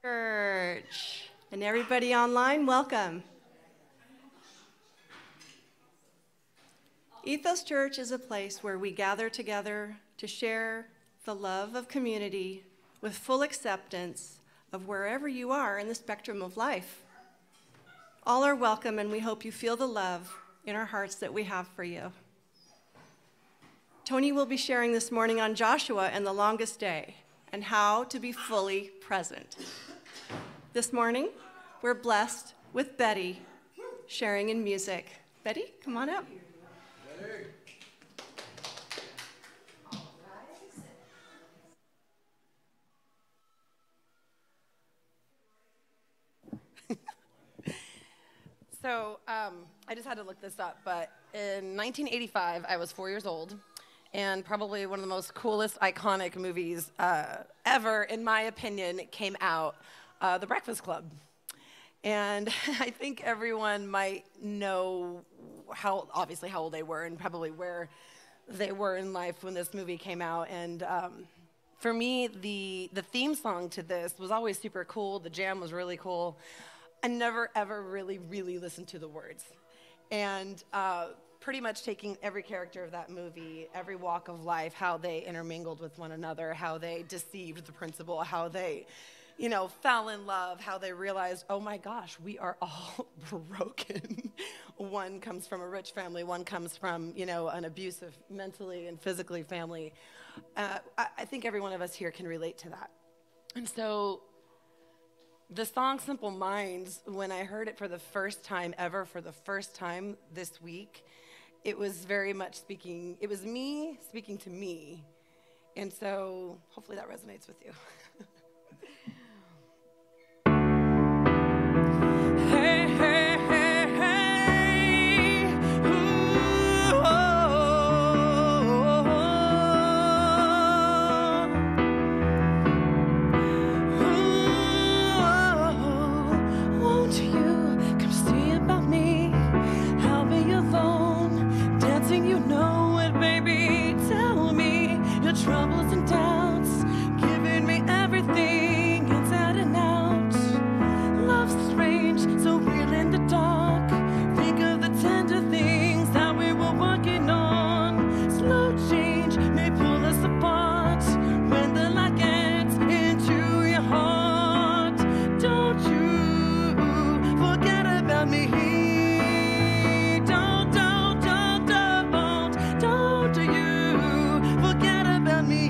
Church. And everybody online, welcome. Ethos-Church is a place where we gather together to share the love of community with full acceptance of wherever you are in the spectrum of life. All are welcome, and we hope you feel the love in our hearts that we have for you. Tony will be sharing this morning on Joshua and the longest day and how to be fully present. This morning, we're blessed with Betty sharing in music. Betty, come on up. So I just had to look this up, but in 1985, I was 4 years old, and probably one of the most coolest, iconic movies ever, in my opinion, came out, The Breakfast Club. And I think everyone might know obviously how old they were and probably where they were in life when this movie came out. And for me, the theme song to this was always super cool. The jam was really cool. I never, ever really listened to the words. And pretty much taking every character of that movie, every walk of life, how they intermingled with one another, how they deceived the principal, how they, fell in love, how they realized, oh my gosh, we are all broken. One comes from a rich family, one comes from, an abusive mentally and physically family. I think every one of us here can relate to that. And so the song Simple Minds, when I heard it for the first time ever, for the first time this week, it was very much it was me speaking to me. And so hopefully that resonates with you. Hey, hey, hey, hey. Ooh, oh, oh, oh. Ooh, won't you come see about me? I'll be alone, dancing, you know it, baby. Tell me your troubles and doubts, giving me everything inside and out. Love's strange, so real in the dark. Think of the tender things that we were working on. Slow change may pull us apart when the light gets into your heart. Don't you forget about me. Don't you forget about me.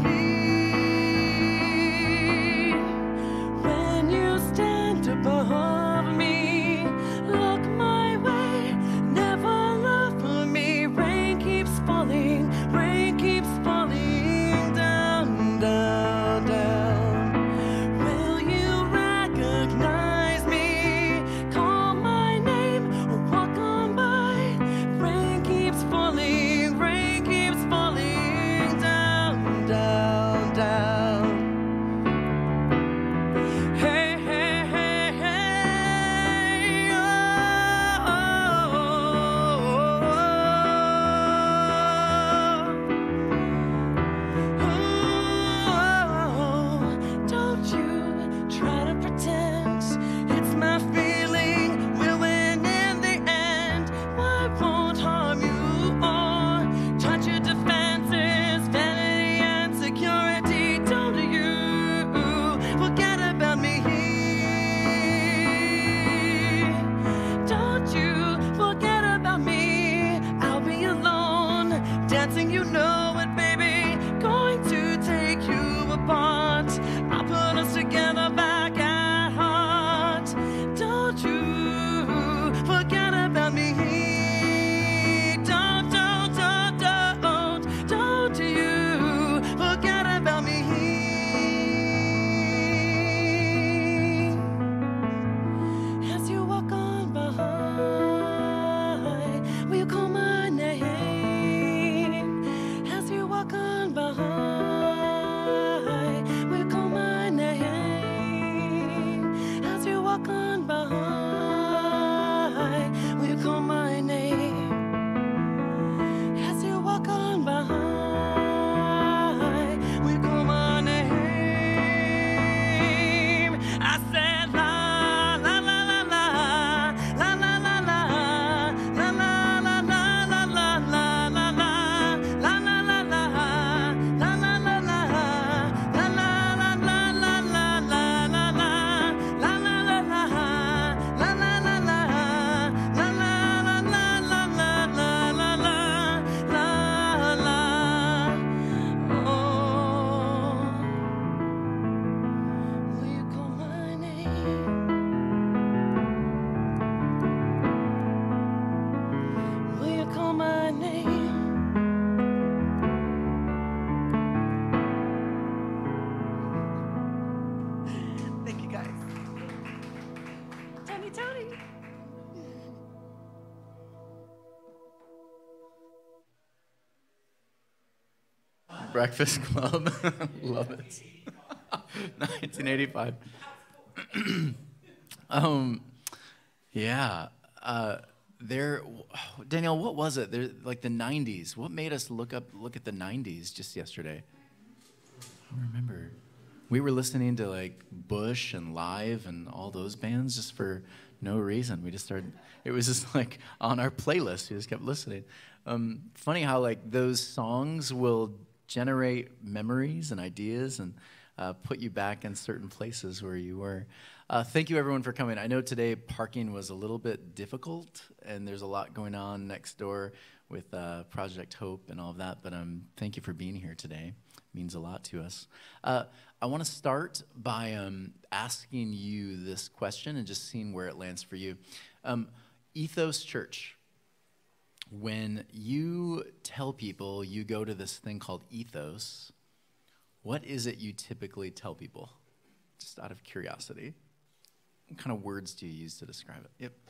Breakfast Club. Love it. 1985. Yeah. There, Danielle, what was it? There, like the 90s. What made us look at the 90s just yesterday? I don't remember. We were listening to like Bush and Live and all those bands just for no reason. We just started. It was just like on our playlist. We just kept listening. Funny how like those songs will generate memories and ideas and put you back in certain places where you were. Thank you, everyone, for coming. I know today parking was a little bit difficult, and there's a lot going on next door with Project Hope and all of that, but thank you for being here today. It means a lot to us. I want to start by asking you this question and just seeing where it lands for you. Ethos-Church. When you tell people you go to this thing called Ethos, what is it you typically tell people? Just out of curiosity. What kind of words do you use to describe it? Yep. I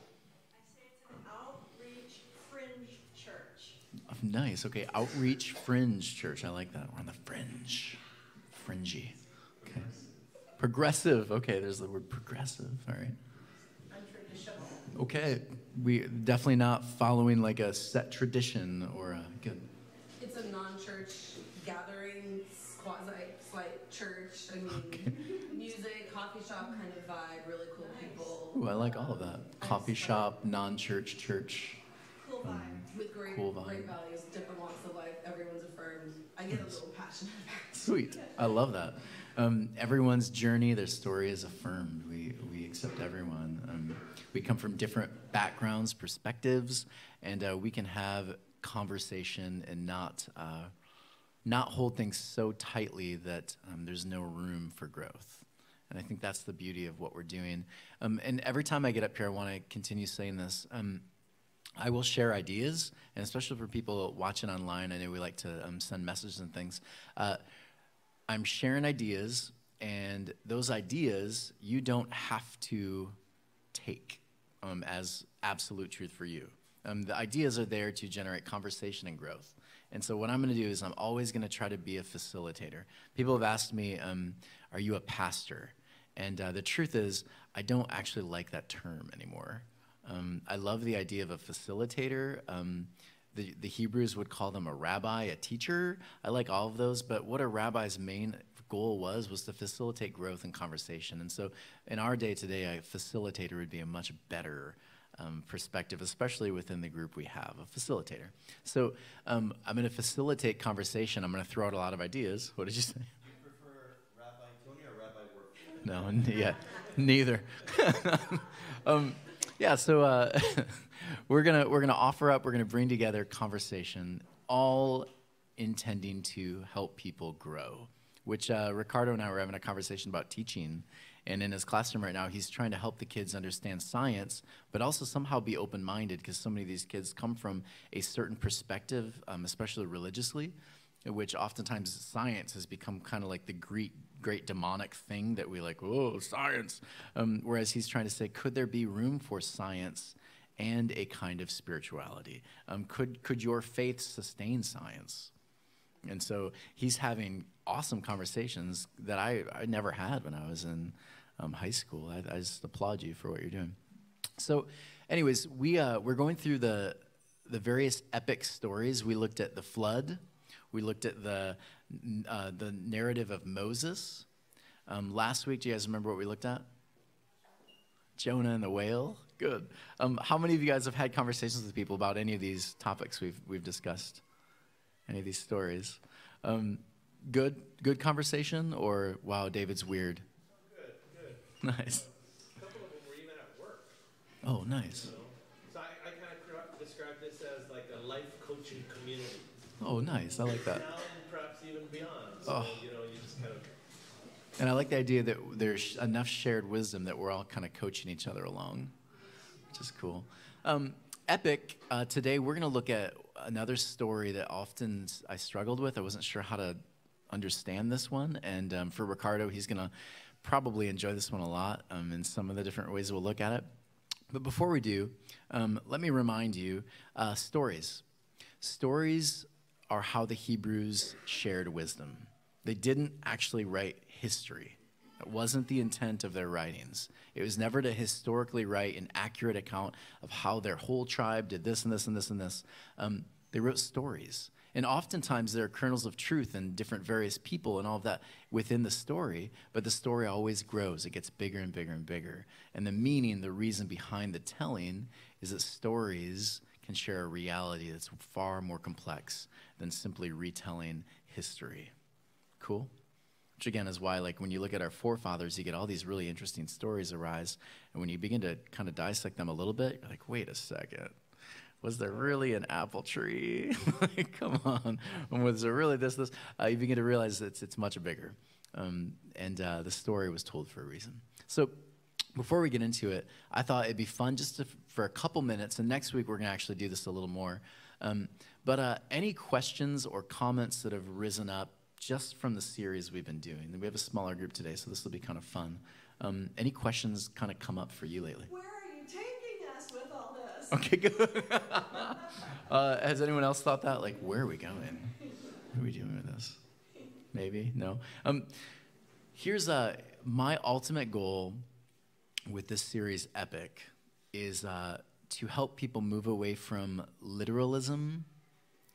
say it's an outreach fringe church. Oh, nice. Okay, outreach fringe church. I like that. We're on the fringe. Fringy. Okay. Progressive. Okay, there's the word progressive. All right. Untraditional. Okay. We definitely not following like a set tradition or a good. It's a non-church gathering, quasi-slight church. I mean, Okay. music, coffee shop kind of vibe, really cool people. Ooh, I like all of that. Coffee shop, non-church, church. Cool vibe. With great values, different walks of life, everyone's affirmed. I get a little passionate about it. Sweet. I love that. Everyone's journey, their story is affirmed. We accept everyone. We come from different backgrounds, perspectives, and we can have conversation and not hold things so tightly that there's no room for growth. And I think that's the beauty of what we're doing. And every time I get up here, I want to continue saying this. I will share ideas, and especially for people watching online, I know we like to send messages and things. I'm sharing ideas, and those ideas you don't have to take as absolute truth for you. The ideas are there to generate conversation and growth. And so what I'm going to do is I'm always going to try to be a facilitator. People have asked me, are you a pastor? And the truth is, I don't actually like that term anymore. I love the idea of a facilitator. The Hebrews would call them a rabbi, a teacher. I like all of those, but what a rabbi's main goal was to facilitate growth and conversation. And so in our day today, a facilitator would be a much better perspective, especially within the group we have, a facilitator. So I'm going to facilitate conversation. I'm going to throw out a lot of ideas. What did you say? Do you prefer Rabbi Tony or Rabbi Wuerfel? No, yeah, neither. Yeah, so we're gonna offer up. We're gonna bring together conversation, all intending to help people grow. Which Ricardo and I were having a conversation about teaching, and in his classroom right now, he's trying to help the kids understand science, but also somehow be open-minded, because so many of these kids come from a certain perspective, especially religiously, in which oftentimes science has become kind of like the great demonic thing that we like, oh, science. Whereas he's trying to say, could there be room for science and a kind of spirituality? Could your faith sustain science? And so he's having awesome conversations that I never had when I was in high school. I just applaud you for what you're doing. So anyways, we're going through the various epic stories. We looked at the flood. We looked at the narrative of Moses. Last week, do you guys remember what we looked at? Jonah and the whale. Good. How many of you guys have had conversations with people about any of these topics we've discussed? Any of these stories? Good conversation, or wow, David's weird? Good. Nice. A couple of them were even at work. Oh, nice. You know? So I kind of describe this as like a life coaching community. Oh, nice. I like that. Now and perhaps even beyond. So, you just kind of... And I like the idea that there's enough shared wisdom that we're all kind of coaching each other along, which is cool. Epic, today we're going to look at another story that often I struggled with. I wasn't sure how to understand this one. And for Ricardo, he's going to probably enjoy this one a lot in some of the different ways we'll look at it. But before we do, let me remind you, stories. Stories are how the Hebrews shared wisdom. They didn't actually write history. It wasn't the intent of their writings. It was never to historically write an accurate account of how their whole tribe did this and this and this and this. They wrote stories. And oftentimes there are kernels of truth and different various people and all of that within the story, but the story always grows. It gets bigger and bigger and bigger. And the meaning, the reason behind the telling is that stories can share a reality that's far more complex than simply retelling history. Cool? Which again is why, like, when you look at our forefathers, you get all these really interesting stories arise. And when you begin to kind of dissect them a little bit, you're like, wait a second. Was there really an apple tree? Like, come on. Was there really this? You begin to realize that it's much bigger. And the story was told for a reason. So before we get into it, I thought it'd be fun just for a couple minutes, and next week we're going to actually do this a little more. But any questions or comments that have risen up just from the series we've been doing? We have a smaller group today, so this will be kind of fun. Any questions kind of come up for you lately? Where are you taking us with all this? Okay, good. Has anyone else thought that? Like, where are we going? What are we doing with this? Maybe? No? Here's my ultimate goal with this series, Epic, is to help people move away from literalism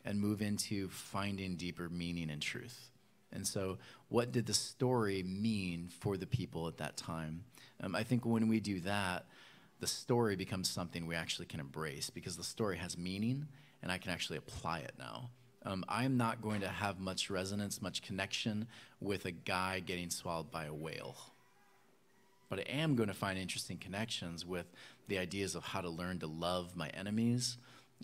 and move into finding deeper meaning and truth. And so what did the story mean for the people at that time? I think when we do that, the story becomes something we actually can embrace because the story has meaning and I can actually apply it now. I'm not going to have much resonance, much connection with a guy getting swallowed by a whale. But I am going to find interesting connections with the ideas of how to learn to love my enemies,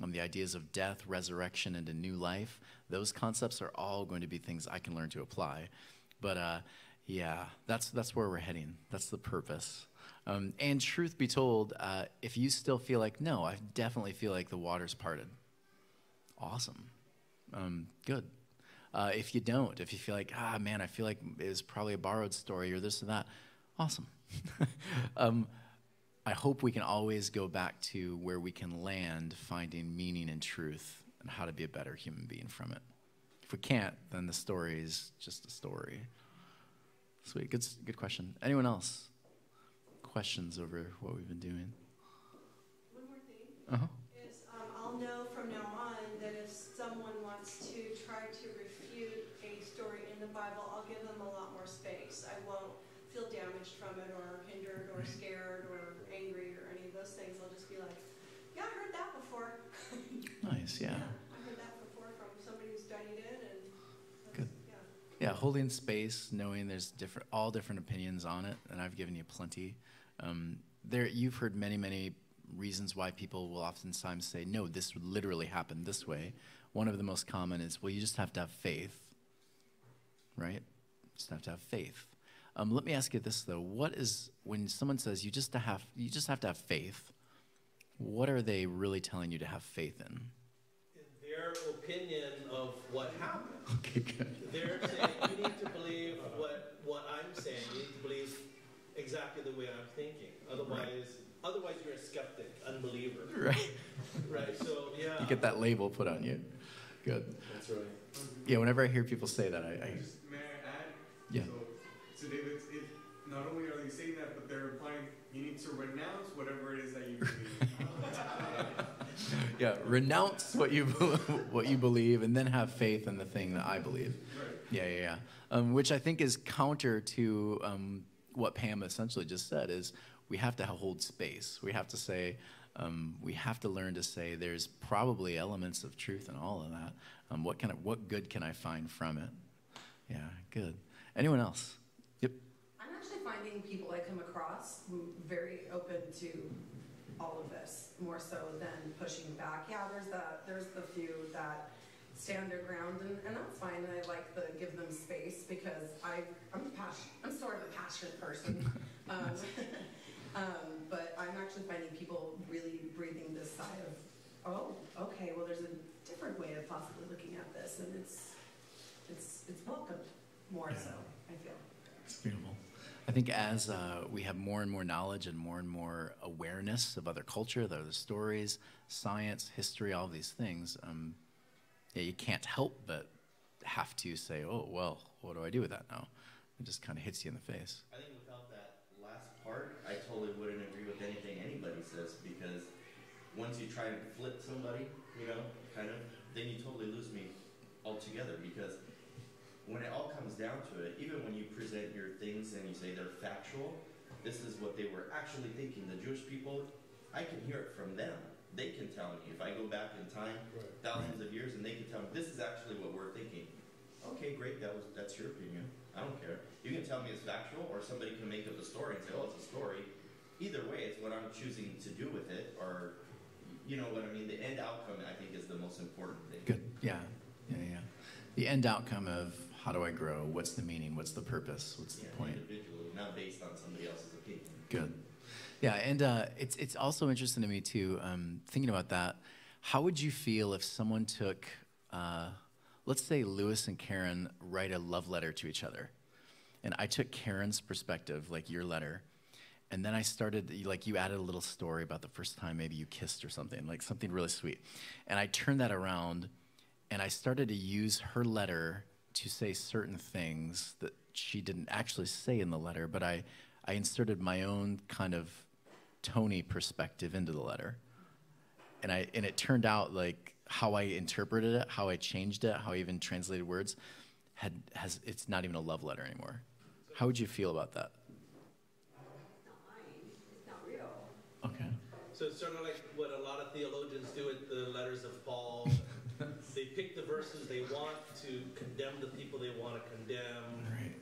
the ideas of death, resurrection, and a new life. Those concepts are all going to be things I can learn to apply. But yeah, that's where we're heading. That's the purpose. And truth be told, if you still feel like, no, I definitely feel like the water's parted. Awesome. Good. If you don't, if you feel like, man, I feel like it was probably a borrowed story or this or that, awesome. I hope we can always go back to where we can land finding meaning and truth and how to be a better human being from it. If we can't, then the story is just a story. Sweet. Good question. Anyone else? Questions over what we've been doing? One more thing is I'll know from now on that if someone wants to try to refute a story in the Bible, I'll give them a lot more space. I won't feel damaged from it or hindered or scared or angry or any of those things. I'll just be like, yeah, I heard that before. Nice, yeah. I heard that before from somebody who studied it. And good. Yeah, holding space, knowing there's all different opinions on it, and I've given you plenty. You've heard many reasons why people will oftentimes say, no, this would literally happen this way. One of the most common is, well, you just have to have faith, right? Just have to have faith. Let me ask you this, though. When someone says you just have to have faith, what are they really telling you to have faith in? Their opinion of what happened. Okay, good. They're saying you need to believe what I'm saying. You need to believe exactly the way I'm thinking. Otherwise you're a skeptic, unbeliever. Right. Right. So yeah. You get that label put on you. Good. That's right. Yeah. Whenever I hear people say that, I May I add? Yeah. So David, not only are they saying that, but they're implying you need to renounce whatever it is that you believe. Yeah, renounce what you believe, and then have faith in the thing that I believe. Right. Yeah. Which I think is counter to what Pam essentially just said. Is we have to hold space. We have to say, we have to learn to say there's probably elements of truth in all of that. What good can I find from it? Yeah, good. Anyone else? Yep. I'm actually finding people I come across very open to all of this, more so than pushing back. Yeah, there's the few that stand their ground, and that's fine. And I like to give them space because I'm sort of a passionate person. But I'm actually finding people really breathing this side of, oh, okay, well, there's a different way of possibly looking at this, and it's welcomed more so, I feel. It's beautiful. I think as we have more and more knowledge and more awareness of other culture, the other stories, science, history, all of these things, yeah, you can't help but have to say, oh, well, what do I do with that now? It just kind of hits you in the face. I think without that last part, I totally wouldn't agree with anything anybody says, because once you try and flip somebody, then you totally lose me altogether, because when it all comes down to it, even when you present your things and you say they're factual, this is what they were actually thinking. The Jewish people, I can hear it from them. They can tell me. If I go back in time, thousands of years, and they can tell me, this is actually what we're thinking. Okay, great, that's your opinion. I don't care. You can tell me it's factual, or somebody can make up a story and say, oh, it's a story. Either way, it's what I'm choosing to do with it, or, you know what I mean? The end outcome, I think, is the most important thing. Good, yeah. The end outcome of how do I grow? What's the meaning? What's the purpose? What's the point? Individually, not based on somebody else's opinion. Good. Yeah, and it's also interesting to me, too, thinking about that. How would you feel if someone took, let's say Lewis and Karen write a love letter to each other, and I took Karen's perspective, like your letter, and then I started, like you added a little story about the first time maybe you kissed or something, like something really sweet. And I turned that around, and I started to use her letter to say certain things that she didn't actually say in the letter, but I inserted my own kind of Tony perspective into the letter. And it turned out like how I interpreted it, how I changed it, how I even translated words, it's not even a love letter anymore. How would you feel about that? It's not mine. It's not real. Okay. So it's sort of like what a lot of theologians do with the letters of Paul. They pick the verses they want to condemn the people they want to condemn. Right.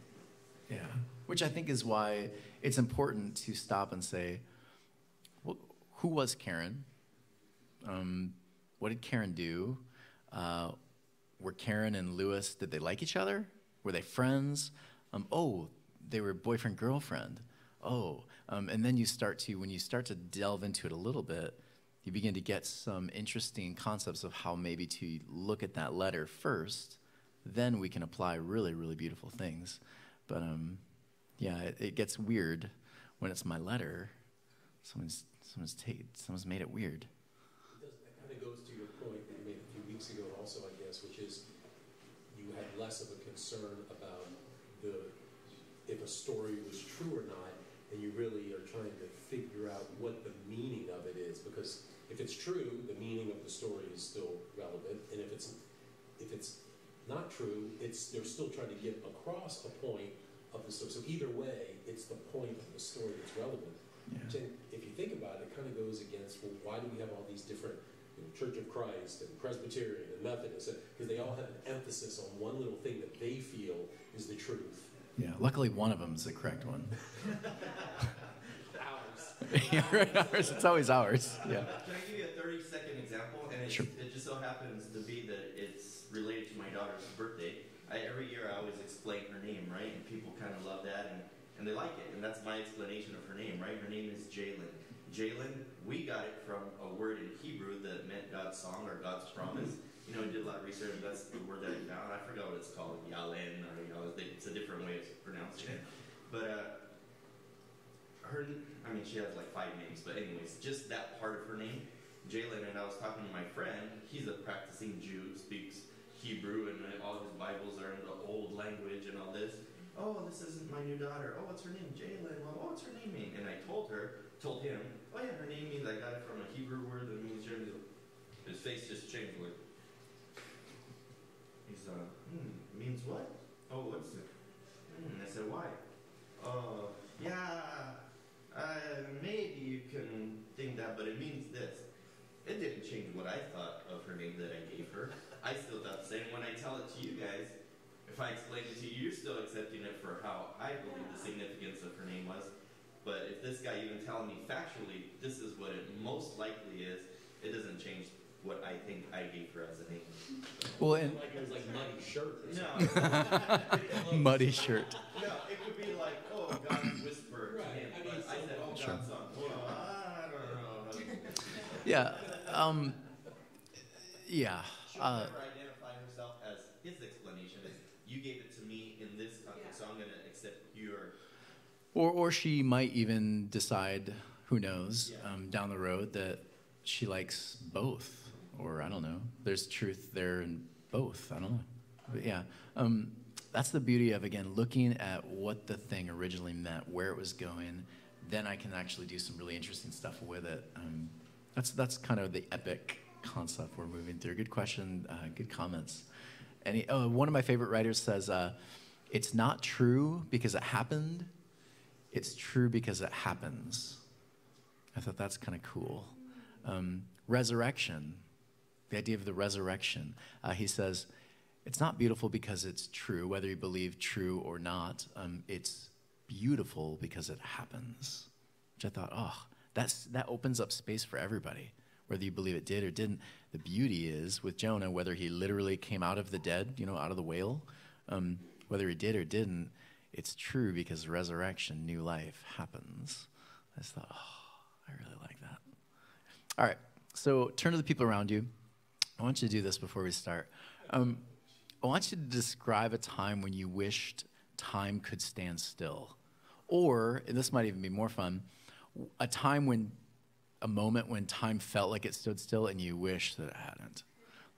Yeah. Which I think is why it's important to stop and say, well, who was Karen? What did Karen do? Were Karen and Lewis, did they like each other? Were they friends? They were boyfriend-girlfriend. And then when you start to delve into it a little bit, you begin to get some interesting concepts of how maybe to look at that letter first, then we can apply really, really beautiful things. But it gets weird when it's my letter. Someone's made it weird. That kind of goes to your point that you made a few weeks ago also, I guess, which is you had less of a concern about if a story was true or not, and you really are trying to figure out what the meaning of it is, because if it's true, the meaning of the story is still relevant, and if it's not true, they're still trying to get across a point of the story. So either way, it's the point of the story that's relevant. Yeah. Which, if you think about it, it kind of goes against, well, why do we have all these different Church of Christ and Presbyterian and Methodist? Because they all have an emphasis on one little thing that they feel is the truth. Yeah, luckily one of them is the correct one. Ours. Yeah, right, ours. It's always ours. Yeah. Can I give you a 30-second example? And Sure. It just so happens to be that it's related to my daughter's birthday. Every year I always explain her name, right? And people kind of love that, and they like it. And that's my explanation of her name, right? Her name is Jalen. Jalen, we got it from a word in Hebrew that meant God's song or God's promise. You know, we did a lot of research. That's the word that I found. I forgot what it's called, Yalen, or it's a different way of pronouncing it. But she has like 5 names. But anyways, just that part of her name, Jalen. And I was talking to my friend. He's a practicing Jew, speaks Hebrew, and all his Bibles are in the old language and all this. Oh, this isn't my new daughter. Oh, what's her name? Jalen. Well, what's her name mean? And I told him, oh yeah, her name means, I got it from a Hebrew word that means Jalen. His face just changed. Like, he's means what? Oh, what's it? I said, why? Oh, yeah, maybe you can think that, but it means this. It didn't change what I thought of her name that I gave her. I still thought the same. When I tell it to you guys, if I explain it to you, you're still accepting it for how I believe the significance of her name was. But if this guy even telling me factually, this is what it most likely is, it doesn't change what I think I gave her as a name. Well, and Like it was like muddy shirt or No. something. muddy shirt. No, it could be like, oh, God's whisper to him. I mean, But I said, oh, Sure. God's song. Well, I don't know. Yeah. Yeah. She'll never identify herself as his explanation. You gave it to me in this context, so I'm going to accept your... Or she might even decide, who knows, Yeah. down the road that she likes both. Or I don't know. There's truth there in both. I don't know. But yeah, that's the beauty of, again, looking at what the thing originally meant, where it was going. Then I can actually do some really interesting stuff with it. That's kind of the epic concept we're moving through. Good question, good comments. One of my favorite writers says, it's not true because it happened, it's true because it happens. I thought that's kind of cool. Resurrection, the idea of the resurrection. He says, it's not beautiful because it's true, whether you believe true or not. It's beautiful because it happens. Which I thought, that opens up space for everybody, whether you believe it did or didn't. The beauty is with Jonah, whether he literally came out of the dead, out of the whale, whether he did or didn't, it's true because resurrection, new life happens. I just thought, I really like that. All right, so turn to the people around you. I want you to do this before we start. I want you to describe a time when you wished time could stand still. Or, and this might even be more fun, a moment when time felt like it stood still and you wish that it hadn't.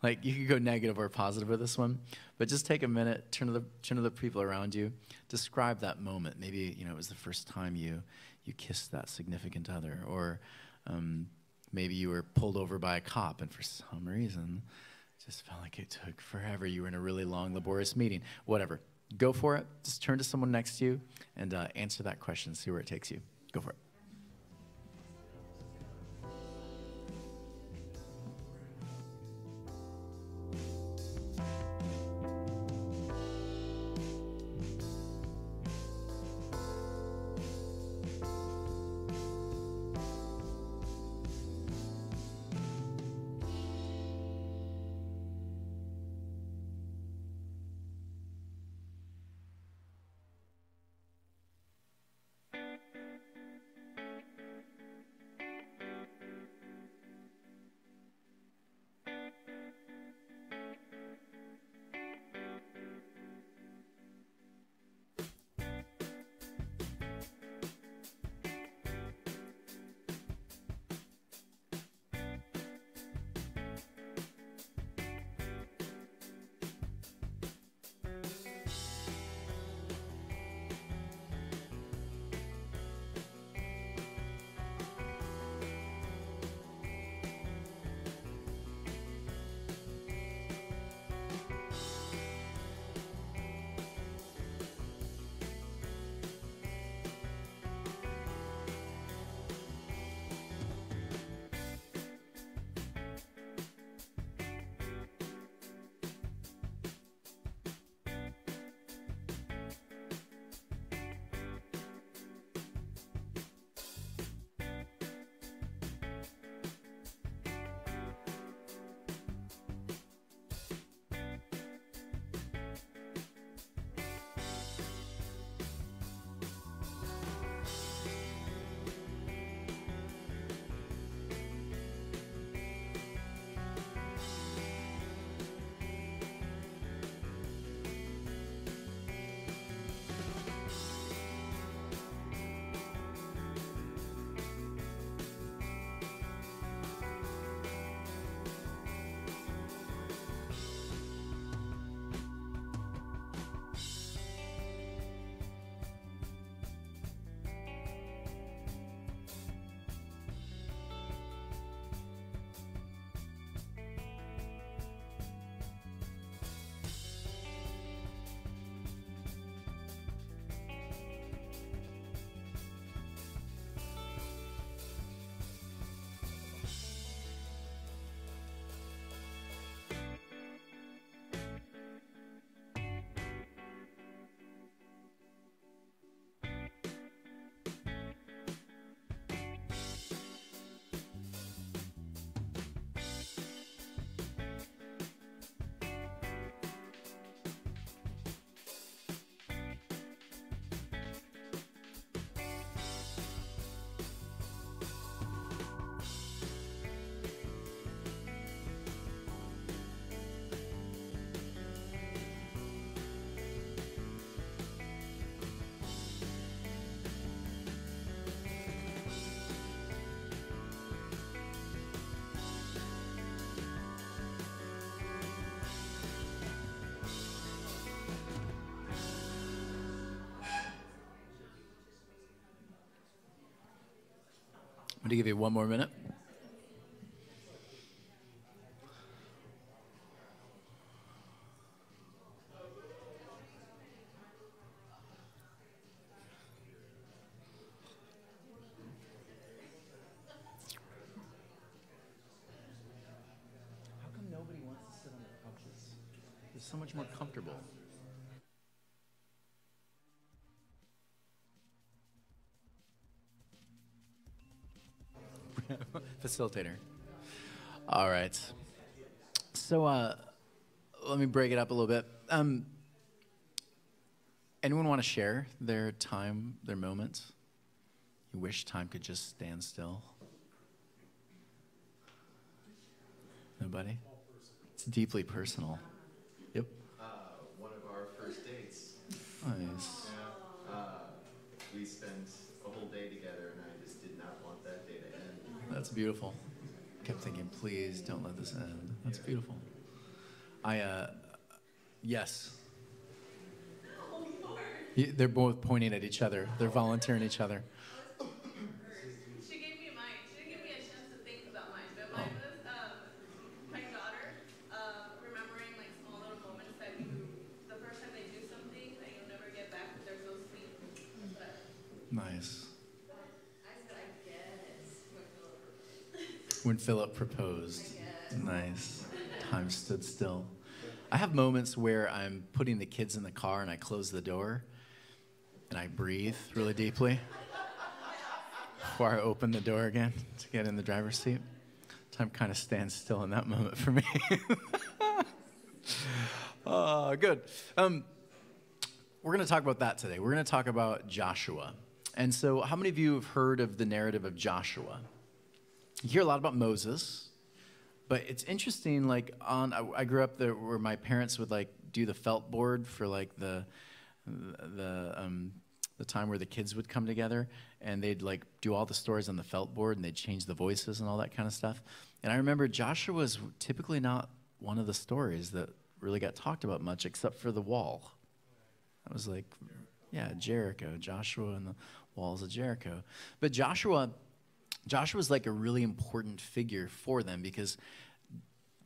Like, you could go negative or positive with this one, but just take a minute, turn to the people around you, describe that moment. Maybe, it was the first time you kissed that significant other, or maybe you were pulled over by a cop and for some reason it just felt like it took forever. You were in a really long, laborious meeting. Whatever. Go for it. Just turn to someone next to you and answer that question. See where it takes you. Go for it. going to give you one more minute. How come nobody wants to sit on the couches? It's so much more comfortable. Facilitator. All right. So let me break it up a little bit. Anyone want to share their time, their moment? You wish time could just stand still? Nobody? It's deeply personal. Yep. One of our first dates. Nice. Yeah. We spent a whole day together, and I just did not want that day to end. That's beautiful. Kept thinking, please don't let this end. That's beautiful. Yes. They're both pointing at each other. They're volunteering each other. She gave me mine. She didn't give me a chance to think about mine, but mine was my daughter remembering like small little moments that the first time they do something that you'll never get back, but they're so sweet. But Nice. I said, I guess, When Philip proposed. Nice. Time stood still. I have moments where I'm putting the kids in the car and I close the door and I breathe really deeply before I open the door again to get in the driver's seat. Time kind of stands still in that moment for me. Good. We're going to talk about that today. We're going to talk about Joshua. And so how many of you have heard of the narrative of Joshua? You hear a lot about Moses. But it's interesting, like, I grew up there where my parents would, like, do the felt board for, like, the time where the kids would come together, and they'd, like, do all the stories on the felt board, and they'd change the voices and all that kind of stuff. And I remember Joshua was typically not one of the stories that really got talked about much, except for the wall. I was like, yeah, Jericho, Joshua and the walls of Jericho. But Joshua's like a really important figure for them because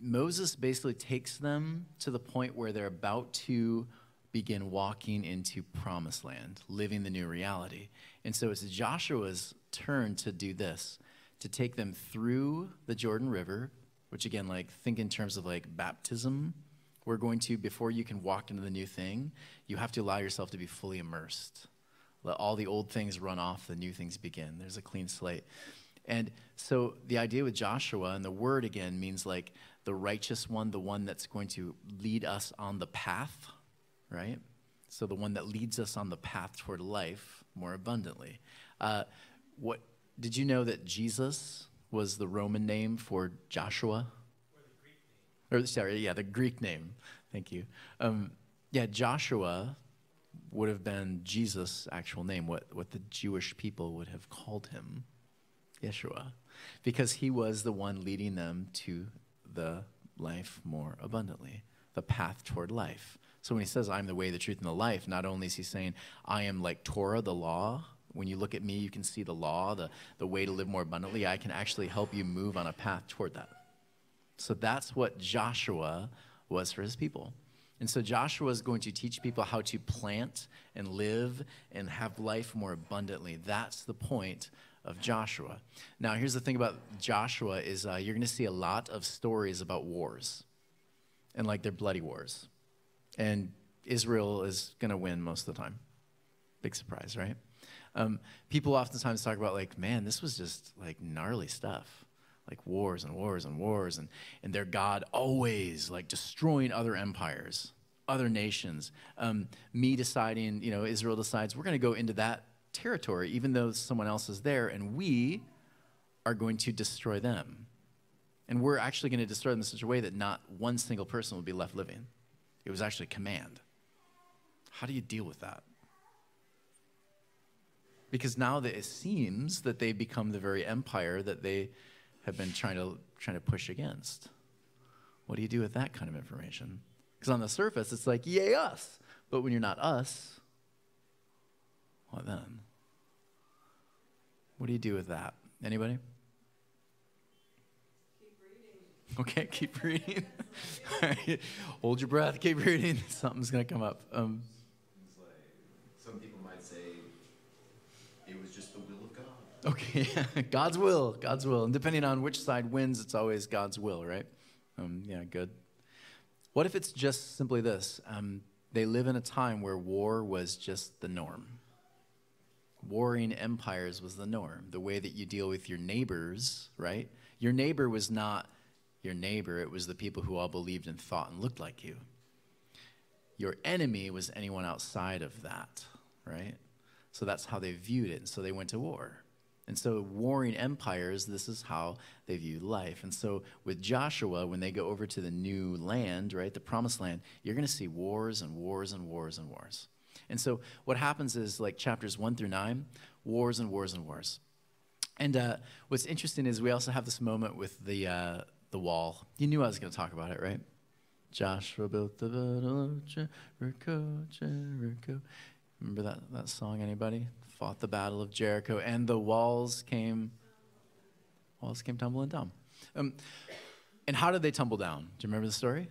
Moses basically takes them to the point where they're about to begin walking into promised land, living the new reality. And so it's Joshua's turn to do this, to take them through the Jordan River, which again, like, think in terms of like baptism. We're going to, before you can walk into the new thing, you have to allow yourself to be fully immersed. Let all the old things run off, the new things begin. There's a clean slate. And so the idea with Joshua, and the word again means like the righteous one, the one that's going to lead us on the path, right? So the one that leads us on the path toward life more abundantly. What did you know that Jesus was the Roman name for Joshua? Or the Greek name. Thank you. Joshua would have been Jesus' actual name, what the Jewish people would have called him. Yeshua, because he was the one leading them to the life more abundantly, the path toward life. So when he says, I'm the way, the truth, and the life, not only is he saying, I am like Torah, the law. When you look at me, you can see the law, the way to live more abundantly. I can actually help you move on a path toward that. So that's what Joshua was for his people. And so Joshua is going to teach people how to plant and live and have life more abundantly. That's the point of Joshua. Now, here's the thing about Joshua is you're going to see a lot of stories about wars, and like they're bloody wars. And Israel is going to win most of the time. Big surprise, right? People oftentimes talk about like, man, this was just like gnarly stuff, like wars and wars and wars, and their God always like destroying other empires, other nations. Me deciding, Israel decides we're going to go into that territory, even though someone else is there, and we are going to destroy them. And we're actually going to destroy them in such a way that not one single person will be left living. It was actually command. How do you deal with that? Because now that it seems that they become the very empire that they have been trying to push against. What do you do with that kind of information? Because on the surface, it's like, yay, us. But when you're not us, what then? What do you do with that? Anybody? Okay, keep reading. All right. Hold your breath, keep reading. Something's going to come up. It's like, some people might say it was just the will of God. Okay, God's will. And depending on which side wins, it's always God's will, right? Yeah, good. What if it's just simply this? They live in a time where war was just the norm. Warring empires was the norm. The way that you deal with your neighbors, right? Your neighbor was not your neighbor. It was the people who all believed and thought and looked like you. Your enemy was anyone outside of that, right? So that's how they viewed it. And so they went to war. And so warring empires, this is how they viewed life. And so with Joshua, when they go over to the new land, right, the promised land, you're going to see wars and wars and wars and wars. And so what happens is, like chapters 1 through 9, wars and wars and wars. And what's interesting is we also have this moment with the wall. You knew I was going to talk about it, right? Joshua built the battle of Jericho, Jericho. Remember that song, anybody? Fought the battle of Jericho, and the walls came tumbling down. And how did they tumble down? Do you remember the story? It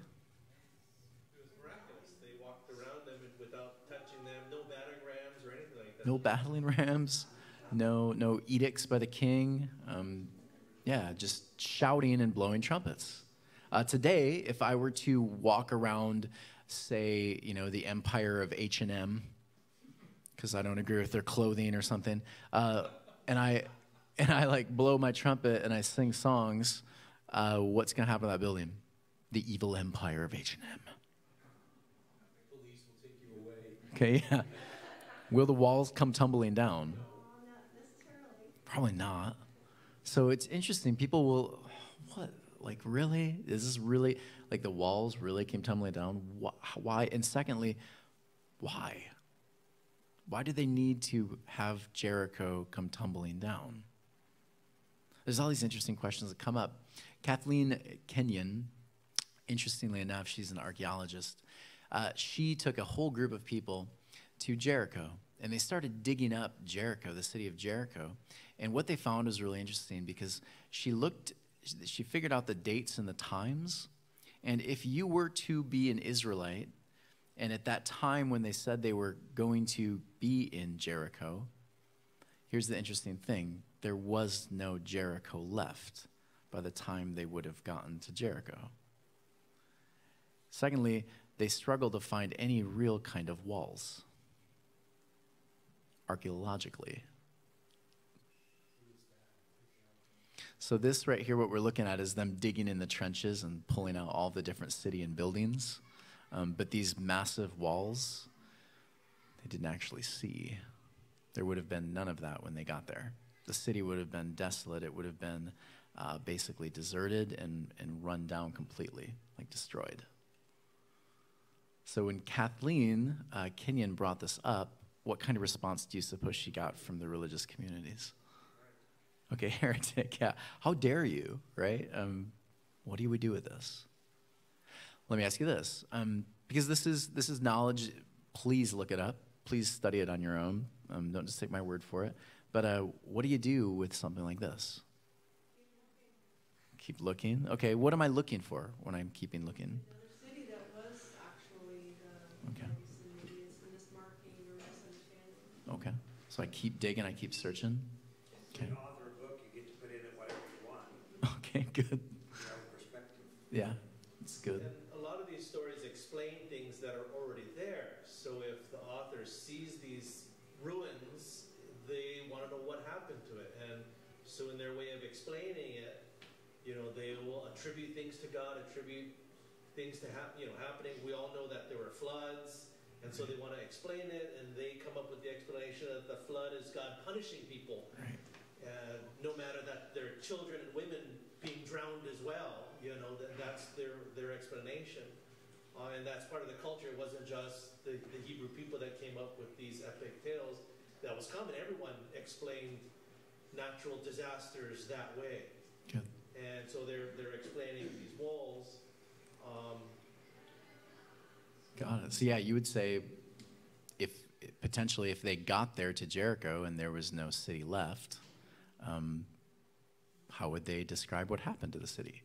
was miraculous. They walked around them without touching them. No battering rams or anything like that. No battling rams. No edicts by the king. Just shouting and blowing trumpets. Today, if I were to walk around, say, the empire of H&M, because I don't agree with their clothing or something, and I like blow my trumpet and I sing songs, what's going to happen to that building? The evil empire of H&M. Police will take you away. Okay, yeah. Will the walls come tumbling down? No, not necessarily. Probably not. So it's interesting. People will, what? Like, really? Is this really, like, the walls really came tumbling down? Why? And secondly, why? Why do they need to have Jericho come tumbling down? There's all these interesting questions that come up. Kathleen Kenyon, interestingly enough, she's an archaeologist. She took a whole group of people to Jericho, and they started digging up Jericho, the city of Jericho. And what they found was really interesting because she figured out the dates and the times. And if you were to be an Israelite, and at that time when they said they were going to be in Jericho, here's the interesting thing. There was no Jericho left by the time they would have gotten to Jericho. Secondly, they struggled to find any real kind of walls, archaeologically. So this right here, what we're looking at is them digging in the trenches and pulling out all the different city and buildings. But these massive walls, they didn't actually see. There would have been none of that when they got there. The city would have been desolate. It would have been basically deserted and run down completely, like destroyed. So when Kathleen Kenyon brought this up, what kind of response do you suppose she got from the religious communities? Okay, heretic, yeah. How dare you, right? What do we do with this? Let me ask you this, because this is knowledge. Please look it up. Please study it on your own. Don't just take my word for it. But what do you do with something like this? Keep looking. Okay, what am I looking for when I'm keeping looking? Another city that was actually the Okay. place, and maybe it's a mismarking or misunderstanding. Okay, so I keep digging. I keep searching. Okay. Author a book, you get to put in it whatever you want. Okay, good. Your own perspective. Yeah, it's good. And a lot of these stories explain things that are already there. So if the author sees these ruins, they want to know what happened to it. And so in their way of explaining it, they will attribute things to God, attribute things to happening. We all know that there were floods, and so they want to explain it, and they come up with the explanation that the flood is God punishing people. Right. No matter that there are children and women being drowned as well, that's their explanation. And that's part of the culture. It wasn't just the Hebrew people that came up with these epic tales. That was common. Everyone explained natural disasters that way. Good. And so they're explaining these walls. Got it. So yeah, you would say if they got there to Jericho and there was no city left, how would they describe what happened to the city?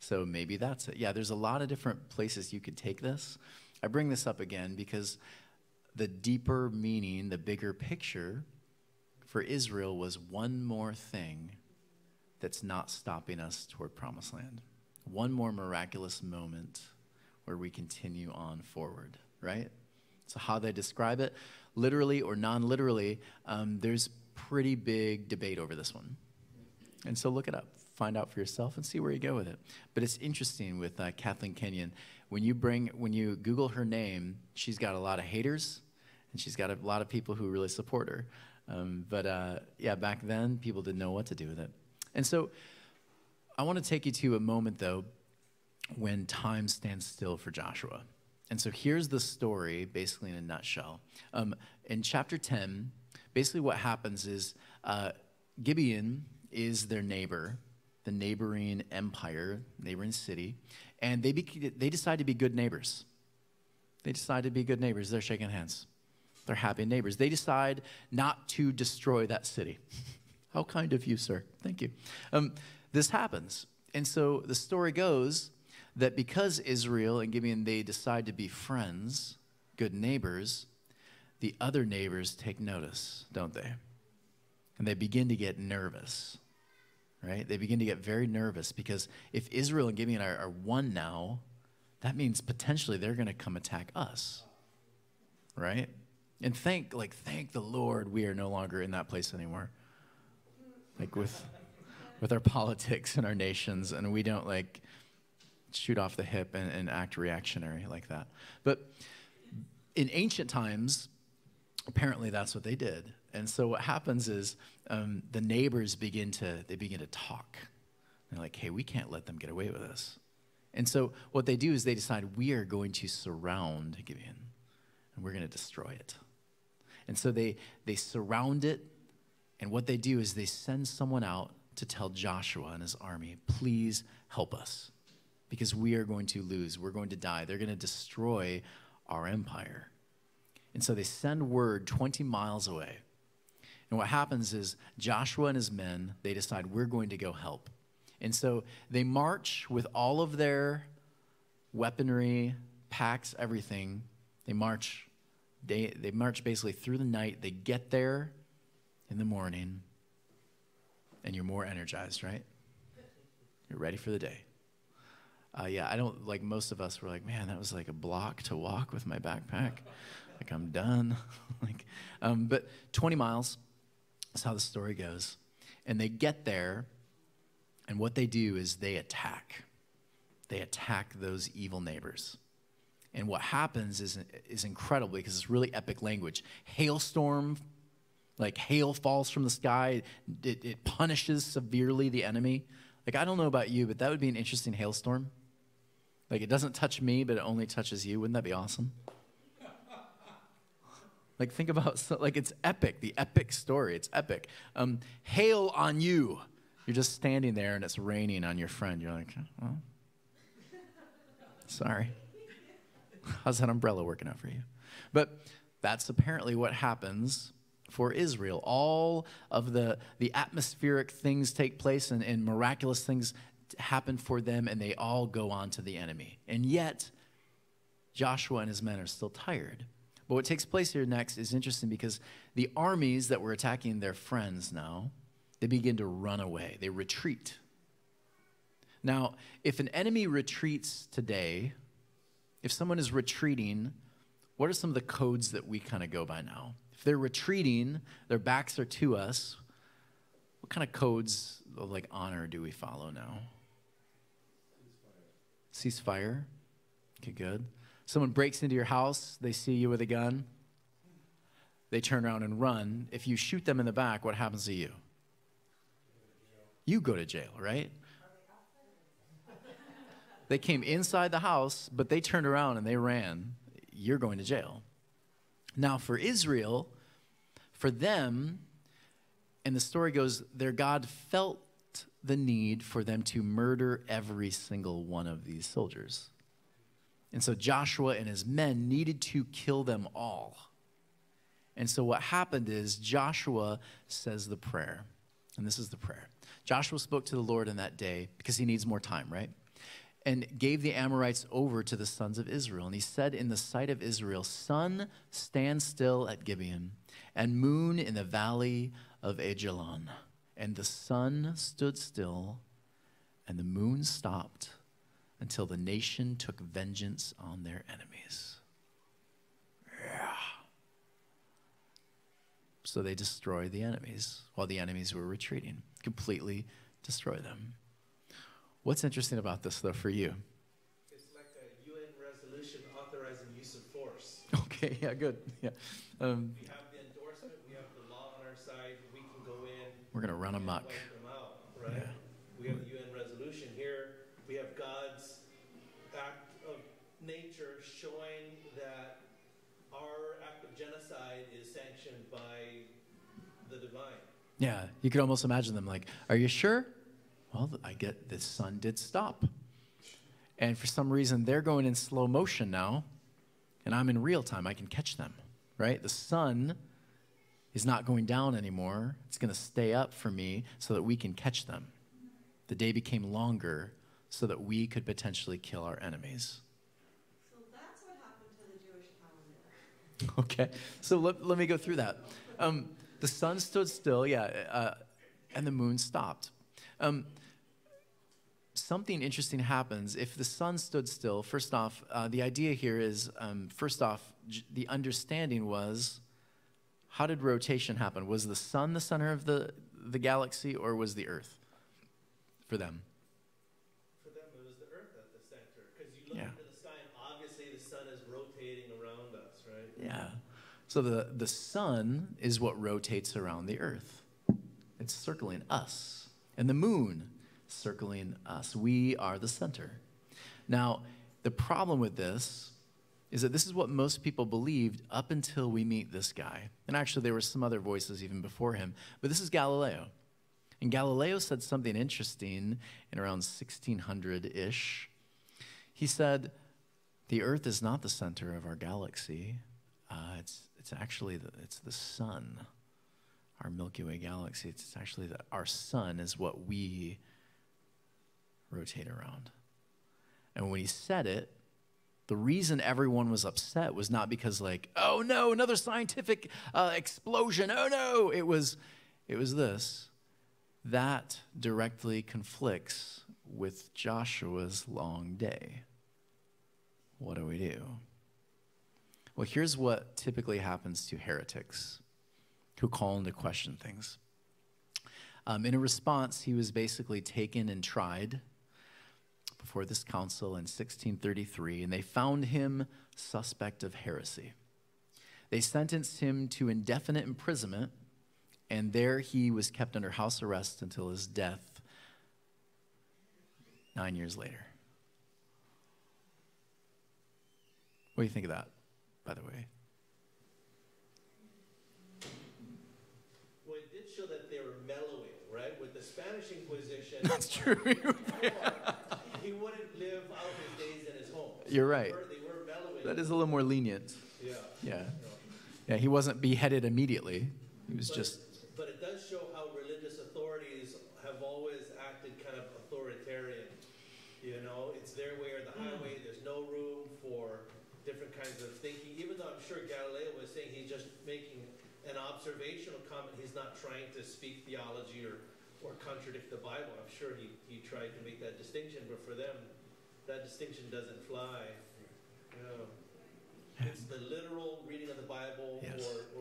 So maybe that's it. Yeah, there's a lot of different places you could take this. I bring this up again because the deeper meaning, the bigger picture for Israel was one more thing that's not stopping us toward promised land. One more miraculous moment where we continue on forward, right? So how they describe it, literally or non-literally, there's pretty big debate over this one. And so look it up, find out for yourself, and see where you go with it. But it's interesting with Kathleen Kenyon. When you Google her name, she's got a lot of haters, and she's got a lot of people who really support her. Yeah, back then, people didn't know what to do with it. And so I want to take you to a moment, though, when time stands still for Joshua. And so here's the story, basically in a nutshell. In chapter 10, basically what happens is Gibeon is their neighbor, the neighboring empire, neighboring city, and they decide to be good neighbors. They decide to be good neighbors. They're shaking hands. They're happy neighbors. They decide not to destroy that city. How kind of you, sir. Thank you. This happens. And so the story goes that because Israel and Gibeon, they decide to be friends, good neighbors, the other neighbors take notice, don't they? And they begin to get nervous, right? They begin to get very nervous because if Israel and Gibeon are one now, that means potentially they're going to come attack us, right? And thank the Lord we are no longer in that place anymore. Like with our politics and our nations, and we don't like shoot off the hip and act reactionary like that. But in ancient times, apparently that's what they did. And so what happens is the neighbors begin to talk. They're like, hey, we can't let them get away with this. And so what they do is they decide we are going to surround Gibeon, and we're going to destroy it. And so they surround it, and what they do is they send someone out to tell Joshua and his army, please help us, because we are going to lose. We're going to die. They're going to destroy our empire. And so they send word 20 miles away. And what happens is Joshua and his men, they decide we're going to go help. And so they march with all of their weaponry, packs, everything. They march basically through the night. They get there in the morning, and you're more energized, right? You're ready for the day. Yeah, I don't, like most of us were like, man, that was like a block to walk with my backpack. Like, I'm done. But 20 miles is how the story goes. And they get there, and what they do is they attack. They attack those evil neighbors. And what happens is incredible because it's really epic language. Hailstorm, like hail falls from the sky. It punishes severely the enemy. Like, I don't know about you, but that would be an interesting hailstorm. Like, it doesn't touch me, but it only touches you. Wouldn't that be awesome? Like, think about, like, it's epic, the epic story. It's epic. Hail on you. You're just standing there, and it's raining on your friend. You're like, well, sorry. How's that umbrella working out for you? But that's apparently what happens for Israel. All of the atmospheric things take place, and miraculous things happen for them, and they all go on to the enemy. And yet, Joshua and his men are still tired. But what takes place here next is interesting because the armies that were attacking their friends now, they begin to run away. They retreat. Now, if an enemy retreats today, if someone is retreating, what are some of the codes that we kind of go by now? If they're retreating, their backs are to us, what kind of codes of like honor do we follow now? Ceasefire. Okay, good. Someone breaks into your house, they see you with a gun, they turn around and run. If you shoot them in the back, what happens to you? You go to jail, right? They came inside the house, but they turned around and they ran. You're going to jail. Now, for Israel, for them, and the story goes, their God felt the need for them to murder every single one of these soldiers. And so Joshua and his men needed to kill them all. And so what happened is Joshua says the prayer. And this is the prayer. Joshua spoke to the Lord in that day because he needs more time, right? and gave the Amorites over to the sons of Israel. And he said in the sight of Israel, sun, stand still at Gibeon, and moon in the valley of Ajalon. And the sun stood still, and the moon stopped, until the nation took vengeance on their enemies. Yeah. So they destroyed the enemies while the enemies were retreating. Completely destroy them. What's interesting about this, though, for you? It's like a UN resolution authorizing use of force. Okay, yeah, good. Yeah. We have the endorsement, we have the law on our side, we can go in. We're going to run amok. Wipe them out, right? Yeah. We have the UN resolution here. We have God's act of nature showing that our act of genocide is sanctioned by the divine. Yeah, you could almost imagine them like, are you sure? Well, I get the sun did stop. And for some reason, they're going in slow motion now, and I'm in real time. I can catch them, right? The sun is not going down anymore. It's going to stay up for me so that we can catch them. The day became longer so that we could potentially kill our enemies. So that's what happened to the Jewish calendar. Okay, so let me go through that. The sun stood still, and the moon stopped. Something interesting happens if the sun stood still. First off, the idea here is, the understanding was, how did rotation happen? Was the sun the center of the galaxy, or was the earth for them? For them, it was the earth at the center. Because you look into the sky, and obviously the sun is rotating around us, right? Yeah. So the sun is what rotates around the earth. It's circling us. And the moon circling us. We are the center. Now, the problem with this is that this is what most people believed up until we meet this guy. And actually, there were some other voices even before him. But this is Galileo. And Galileo said something interesting in around 1600-ish. He said, the earth is not the center of our galaxy. It's actually the sun, our Milky Way galaxy. It's actually our sun is what we rotate around. And when he said it, the reason everyone was upset was not because like, oh no, another scientific explosion. Oh no, it was this. That directly conflicts with Joshua's long day. What do we do? Well, here's what typically happens to heretics who call into question things. In a response, he was basically taken and tried before this council in 1633, and they found him suspect of heresy. They sentenced him to indefinite imprisonment, and there he was kept under house arrest until his death 9 years later. What do you think of that, by the way? Well, it did show that they were mellowing, right? With the Spanish Inquisition. That's true. He wouldn't live out his days in his home. You're right. They were mellowing. That is a little more lenient. Yeah. Yeah, he wasn't beheaded immediately. He was But it does show how religious authorities have always acted kind of authoritarian. You know, it's their way or the highway. There's no room for different kinds of thinking. Even though I'm sure Galileo was saying he's just making an observational comment. He's not trying to speak theology or contradict the Bible. I'm sure he tried to make that distinction, but for them, that distinction doesn't fly. You know, it's the literal reading of the Bible,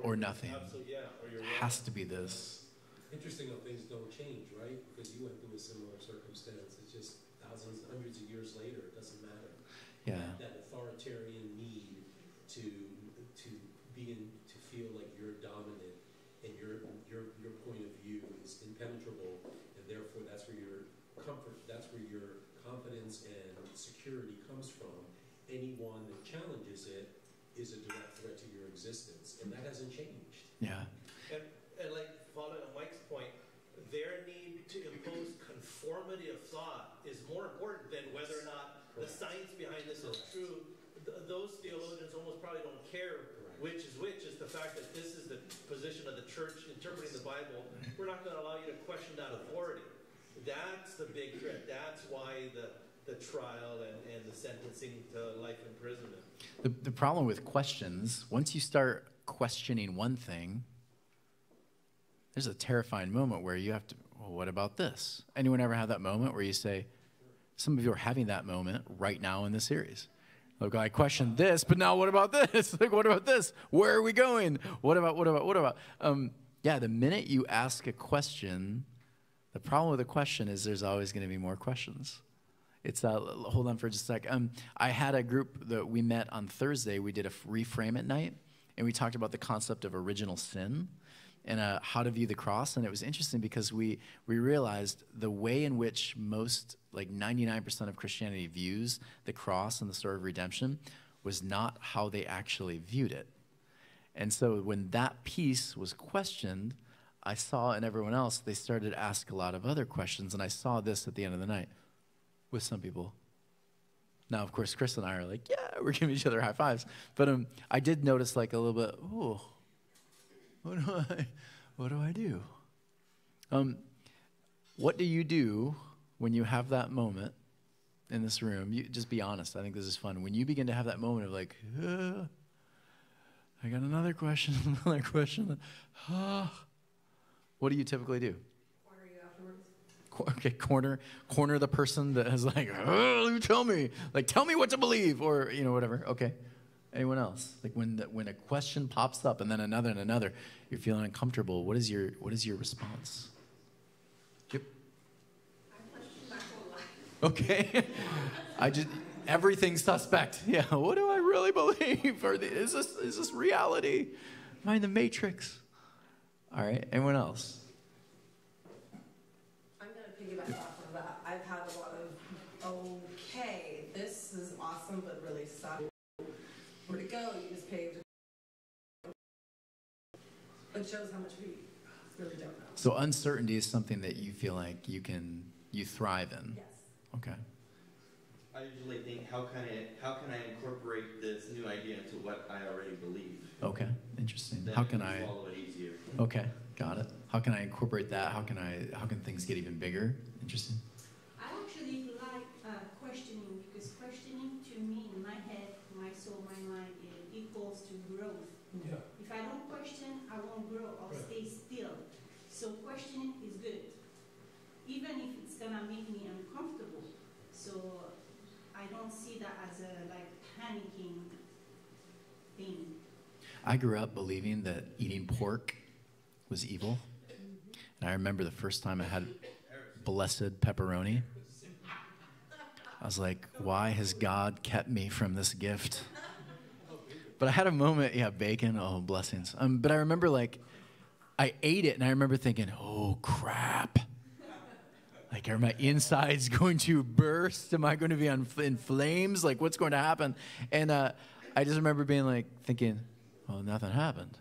or nothing. Absolutely, or you're It has to be this. Interesting how things don't change, right? Because you went through a similar circumstance. It's just thousands, hundreds of years later. It doesn't matter. Yeah. That authoritarian need to feel like you're dominant and your point of view is impenetrable, and therefore that's where your comfort, that's where your confidence and security comes from. Anyone that challenges it is a direct threat to your existence, and that hasn't changed. Yeah. And like following on Mike's point, their need to impose conformity of thought is more important than whether or not the science behind this is true. Those theologians almost probably don't care which is which. Is the fact that this is the position of the church interpreting the Bible. We're not going to allow you to question that authority. That's the big threat. That's why the the trial and the sentencing to life imprisonment. The problem with questions, once you start questioning one thing, there's a terrifying moment where you have to, well, what about this? Anyone ever have that moment where you say, some of you are having that moment right now in the series. Look, I questioned this, but now what about this? Like, what about this? Where are we going? What about? Yeah, the minute you ask a question, the problem with a question is there's always going to be more questions. It's hold on for just a sec. I had a group that we met on Thursday. We did a reframe at night, and we talked about the concept of original sin and how to view the cross. And it was interesting because we realized the way in which most, like 99% of Christianity views the cross and the story of redemption was not how they actually viewed it. And so when that piece was questioned, I saw in everyone else, they started to ask a lot of other questions. And I saw this at the end of the night with some people. Now, of course, Chris and I are like, yeah, we're giving each other high fives. But I did notice like a little bit, oh, what do I do? What do you do when you have that moment in this room? You just be honest. I think this is fun. When you begin to have that moment of like, I got another question, another question. What do you typically do? Corner you afterwards. Okay, corner the person that has like, you tell me, like, tell me what to believe, or whatever. Okay, anyone else? Like when a question pops up and then another and another, you're feeling uncomfortable. What is your response? Yep. I questioned my whole life. Okay, everything's suspect. Yeah, what do I really believe? Or is this reality? Am I in the Matrix? All right, anyone else? Piggyback off of that, I've had a lot of, okay, this is awesome, but really sucks. Where to go? You just paved. It shows how much we really don't know. So uncertainty is something that you feel like you thrive in. Yes. Okay. I usually think, how can I incorporate this new idea into what I already believe? Okay, interesting. Then How can I swallow it easier? Okay, got it. How can I incorporate that? How can things get even bigger? Interesting. I actually like questioning, because questioning to me in my head, my soul, my mind, it equals to growth. Yeah. If I don't question, I won't grow. I'll stay still. So questioning is good, even if it's gonna make me uncomfortable. So I don't see that as a panicking thing. I grew up believing that eating pork was evil. And I remember the first time I had blessed pepperoni. I was like, why has God kept me from this gift? But I had a moment, bacon, oh, blessings. But I remember I ate it and I remember thinking, oh, crap. Like, are my insides going to burst? Am I going to be in flames? Like, what's going to happen? And I just remember being thinking, well, nothing happened.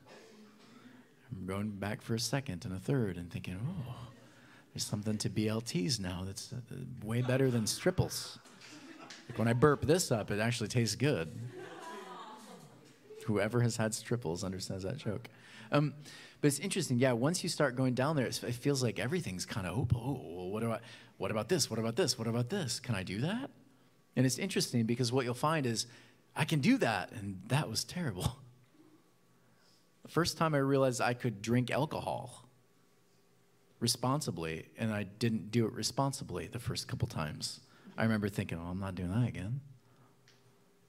I'm going back for a second and a third and thinking, oh, there's something to BLTs now that's way better than Stripples. Like when I burp this up, it actually tastes good. Whoever has had Stripples understands that joke. But it's interesting, once you start going down there, it feels like everything's kind of, what about this? What about this? What about this? Can I do that? And it's interesting because what you'll find is, I can do that, and that was terrible. The first time I realized I could drink alcohol responsibly, and I didn't do it responsibly the first couple times. I remember thinking, I'm not doing that again.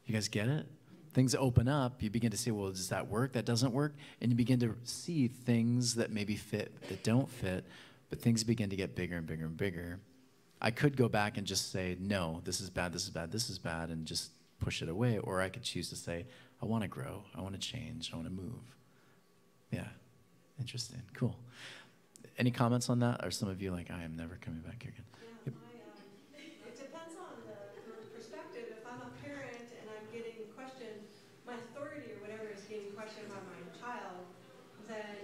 You guys get it? Things open up, you begin to say, well, does that work? That doesn't work? And you begin to see things that maybe fit, that don't fit, but things begin to get bigger and bigger and bigger. I could go back and just say, no, this is bad, this is bad, this is bad, and just push it away. Or I could choose to say, I want to grow, I want to change, I want to move. Yeah, interesting, cool. Any comments on that? Or some of you I am never coming back here again? Yep. It depends on the perspective. If I'm a parent and I'm getting questioned, my authority or whatever is getting questioned by my child, then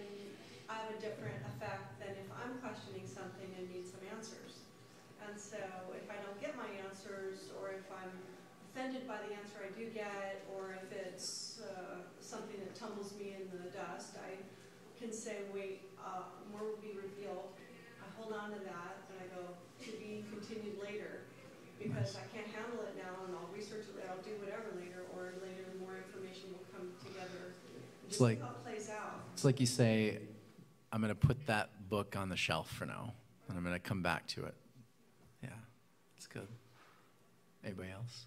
I have a different effect than if I'm questioning something and need some answers. And so if I don't get my answers, or if I'm offended by the answer I do get, or if it's something that tumbles me in the dust, I can say, wait, more will be revealed. I hold on to that, and I go, to be continued later. because I can't handle it now, and I'll research it, I'll do whatever later, or later more information will come together. Just see how it plays out. It's like you say, I'm going to put that book on the shelf for now, and I'm going to come back to it. Yeah, it's good. Anybody else?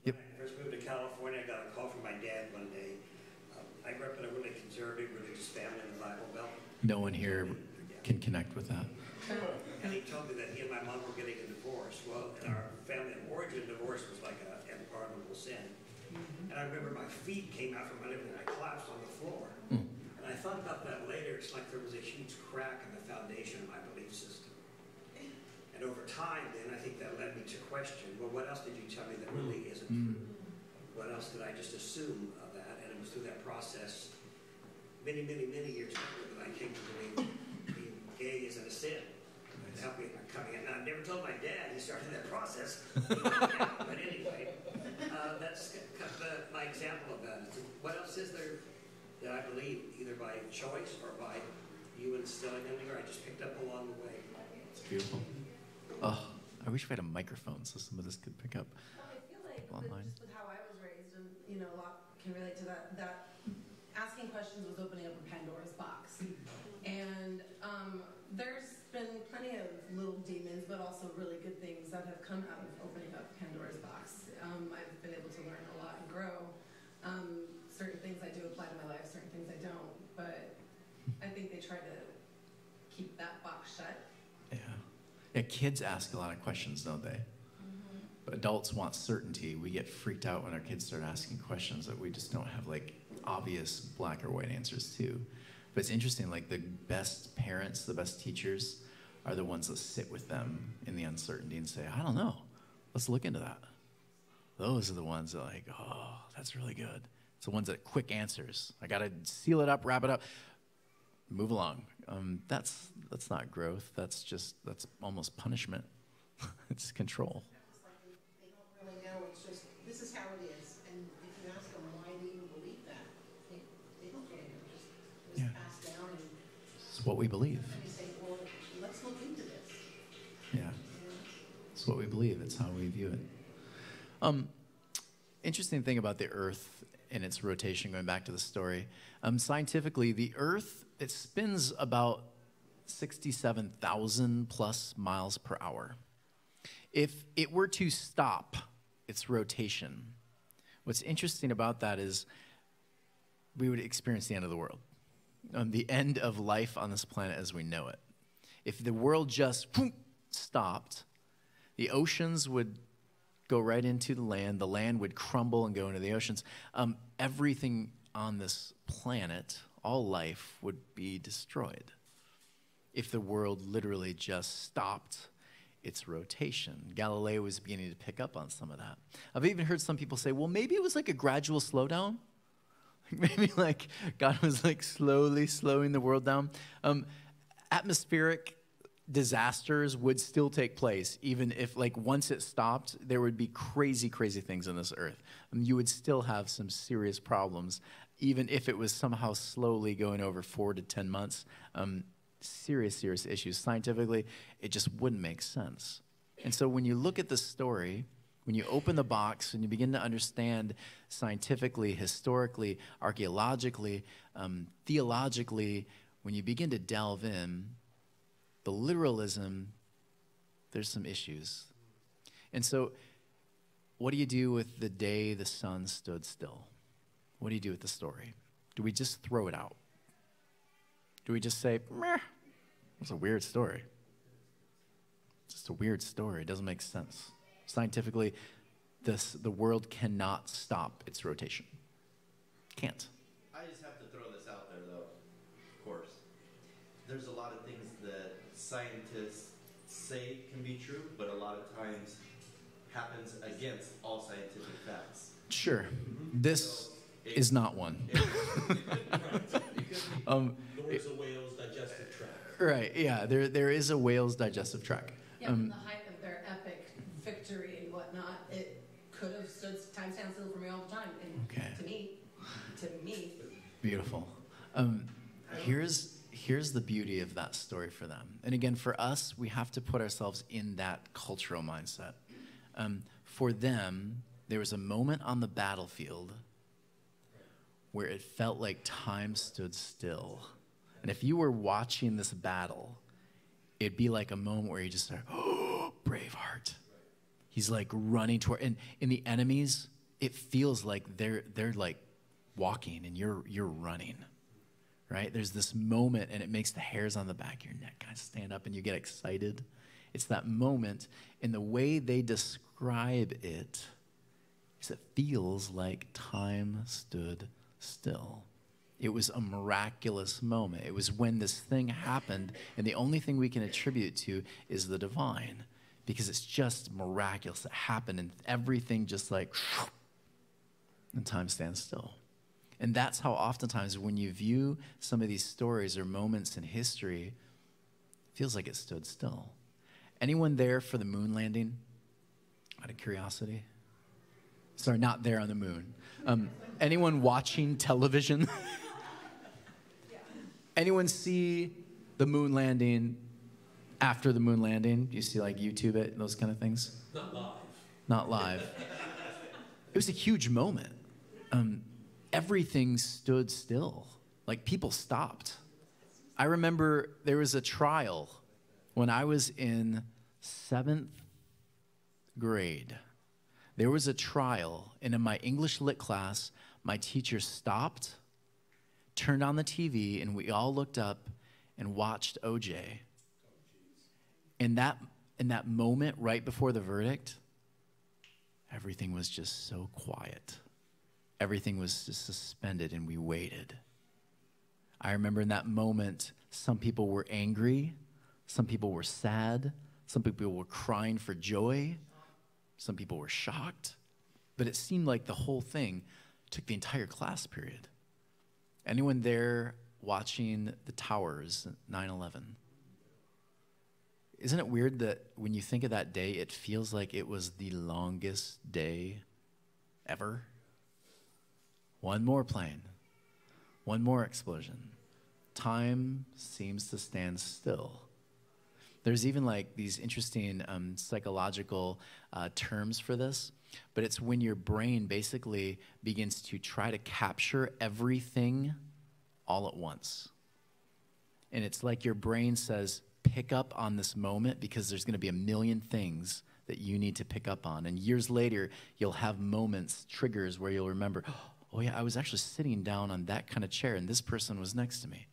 Yep. When I first moved to California, I got a call from my dad one day. I grew up in a really conservative religious family in the Bible Belt. No one here can connect with that. And he told me that he and my mom were getting a divorce. Well, in our family of origin, divorce was like an unpardonable sin. And I remember my feet came out from under me and I collapsed on the floor. And I thought about that later. It's like there was a huge crack in the foundation of my belief system. And over time, then, I think that led me to question, well, what else did you tell me that really isn't true? What else did I just assume of that? And it was through that process, many, many, many years later, that I came to believe being gay isn't a sin. To help me in my coming in. Now, I never told my dad. He started that process. But anyway, that's kind of my example of that. What else is there that I believe, either by choice or by you instilling in me, or I just picked up along the way? It's beautiful. Oh, I wish we had a microphone so some of this could pick up. Well, I feel like online. just with how I was raised, and a lot can relate to that asking questions was opening up a Pandora's box. And there's been plenty of little demons, but also really good things that have come out of opening up Pandora's box. I've been able to learn a lot and grow. Certain things I do apply to my life, certain things I don't. But I think they try to keep that box shut. Yeah, kids ask a lot of questions, don't they? But adults want certainty. We get freaked out when our kids start asking questions that we just don't have like obvious black or white answers to. But it's interesting, like the best parents, the best teachers are the ones that sit with them in the uncertainty and say, I don't know, let's look into that. Those are the ones that are like, oh, that's really good. It's the ones that quick answers. I got to seal it up, wrap it up, move along. That's not growth. That's almost punishment. It's control. It's like they don't really know. It's just, this is how it is. And if you ask them, why do you believe that? They don't really know. It was passed down. And it's what we believe. And you say, well, let's look into this. Yeah. It's what we believe. It's how we view it. Interesting thing about the Earth and its rotation, going back to the story. Scientifically, the Earth, it spins about 67,000 plus miles per hour. If it were to stop its rotation, what's interesting about that is we would experience the end of the world, the end of life on this planet as we know it. If the world just stopped, the oceans would go right into the land would crumble and go into the oceans. Everything on this planet, all life, would be destroyed if the world literally just stopped its rotation. Galileo was beginning to pick up on some of that. I've even heard some people say, well, maybe it was like a gradual slowdown. Maybe like God was like slowly slowing the world down. Atmospheric disasters would still take place, even if like once it stopped, there would be crazy, crazy things on this earth. You would still have some serious problems, even if it was somehow slowly going over 4 to 10 months. Serious, serious issues. Scientifically, it just wouldn't make sense. And so when you look at the story, when you open the box and you begin to understand scientifically, historically, archaeologically, theologically, when you begin to delve in, the literalism, there's some issues. And so what do you do with the day the sun stood still? What do you do with the story? Do we just throw it out? Do we just say, meh, it's a weird story? It's just a weird story. It doesn't make sense. Scientifically, the world cannot stop its rotation. Can't. I just have to throw this out there, though, of course. There's a lot of things that scientists say can be true, but a lot of times happens against all scientific facts. Sure. This is not one. Nor is a whale's digestive tract. Right, yeah, there is a whale's digestive tract. Yeah, in the height of their epic victory and whatnot, it could have stood time stand still for me all the time. And Okay. to me. Beautiful. Here's Here's the beauty of that story for them. And again, for us, we have to put ourselves in that cultural mindset. For them, there was a moment on the battlefield where it felt like time stood still. And if you were watching this battle, it'd be like a moment where you just start, oh, Braveheart. He's like running toward, and in the enemies, it feels like they're like walking and you're running, right? There's this moment and it makes the hairs on the back of your neck kind of stand up and you get excited. It's that moment, and the way they describe it is it feels like time stood still. It was a miraculous moment. It was when this thing happened, and the only thing we can attribute to is the divine, because it's just miraculous. It happened, and everything just like, and time stands still. And that's how oftentimes when you view some of these stories or moments in history, it feels like it stood still. Anyone there for the moon landing? Out of curiosity? Sorry, not there on the moon. Anyone watching television? Anyone see the moon landing after the moon landing? You see like YouTube it, those kind of things? Not live. Not live. It was a huge moment. Everything stood still. Like people stopped. I remember there was a trial when I was in 7th grade. There was a trial, and in my English lit class, my teacher stopped, turned on the TV, and we all looked up and watched OJ. In that moment, right before the verdict, everything was just so quiet. Everything was just suspended, and we waited. I remember in that moment, some people were angry, some people were sad, some people were crying for joy, some people were shocked, but it seemed like the whole thing took the entire class period. Anyone there watching the towers, 9/11? Isn't it weird that when you think of that day, it feels like it was the longest day ever? One more plane, one more explosion. Time seems to stand still. There's even like these interesting psychological terms for this, but it's when your brain basically begins to try to capture everything all at once. And it's like your brain says, pick up on this moment because there's going to be a million things that you need to pick up on. And years later, you'll have moments, triggers where you'll remember, oh yeah, I was actually sitting down on that kind of chair and this person was next to me.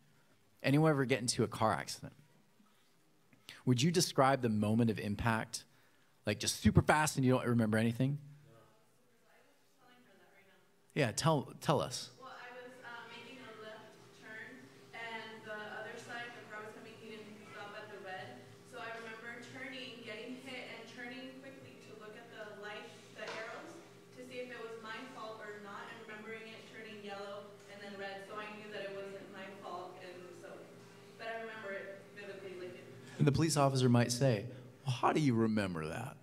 Anyone ever get into a car accident? Would you describe the moment of impact like just super fast and you don't remember anything? Yeah, tell us. Well, I was making a left turn, and the other side, the car was coming, he didn't stop at the red. So I remember turning, getting hit, and turning quickly to look at the light, the arrows, to see if it was my fault or not, and remembering it turning yellow and then red, so I knew that it wasn't my fault, and so, but I remember it vividly, like it. And the police officer might say, well, how do you remember that?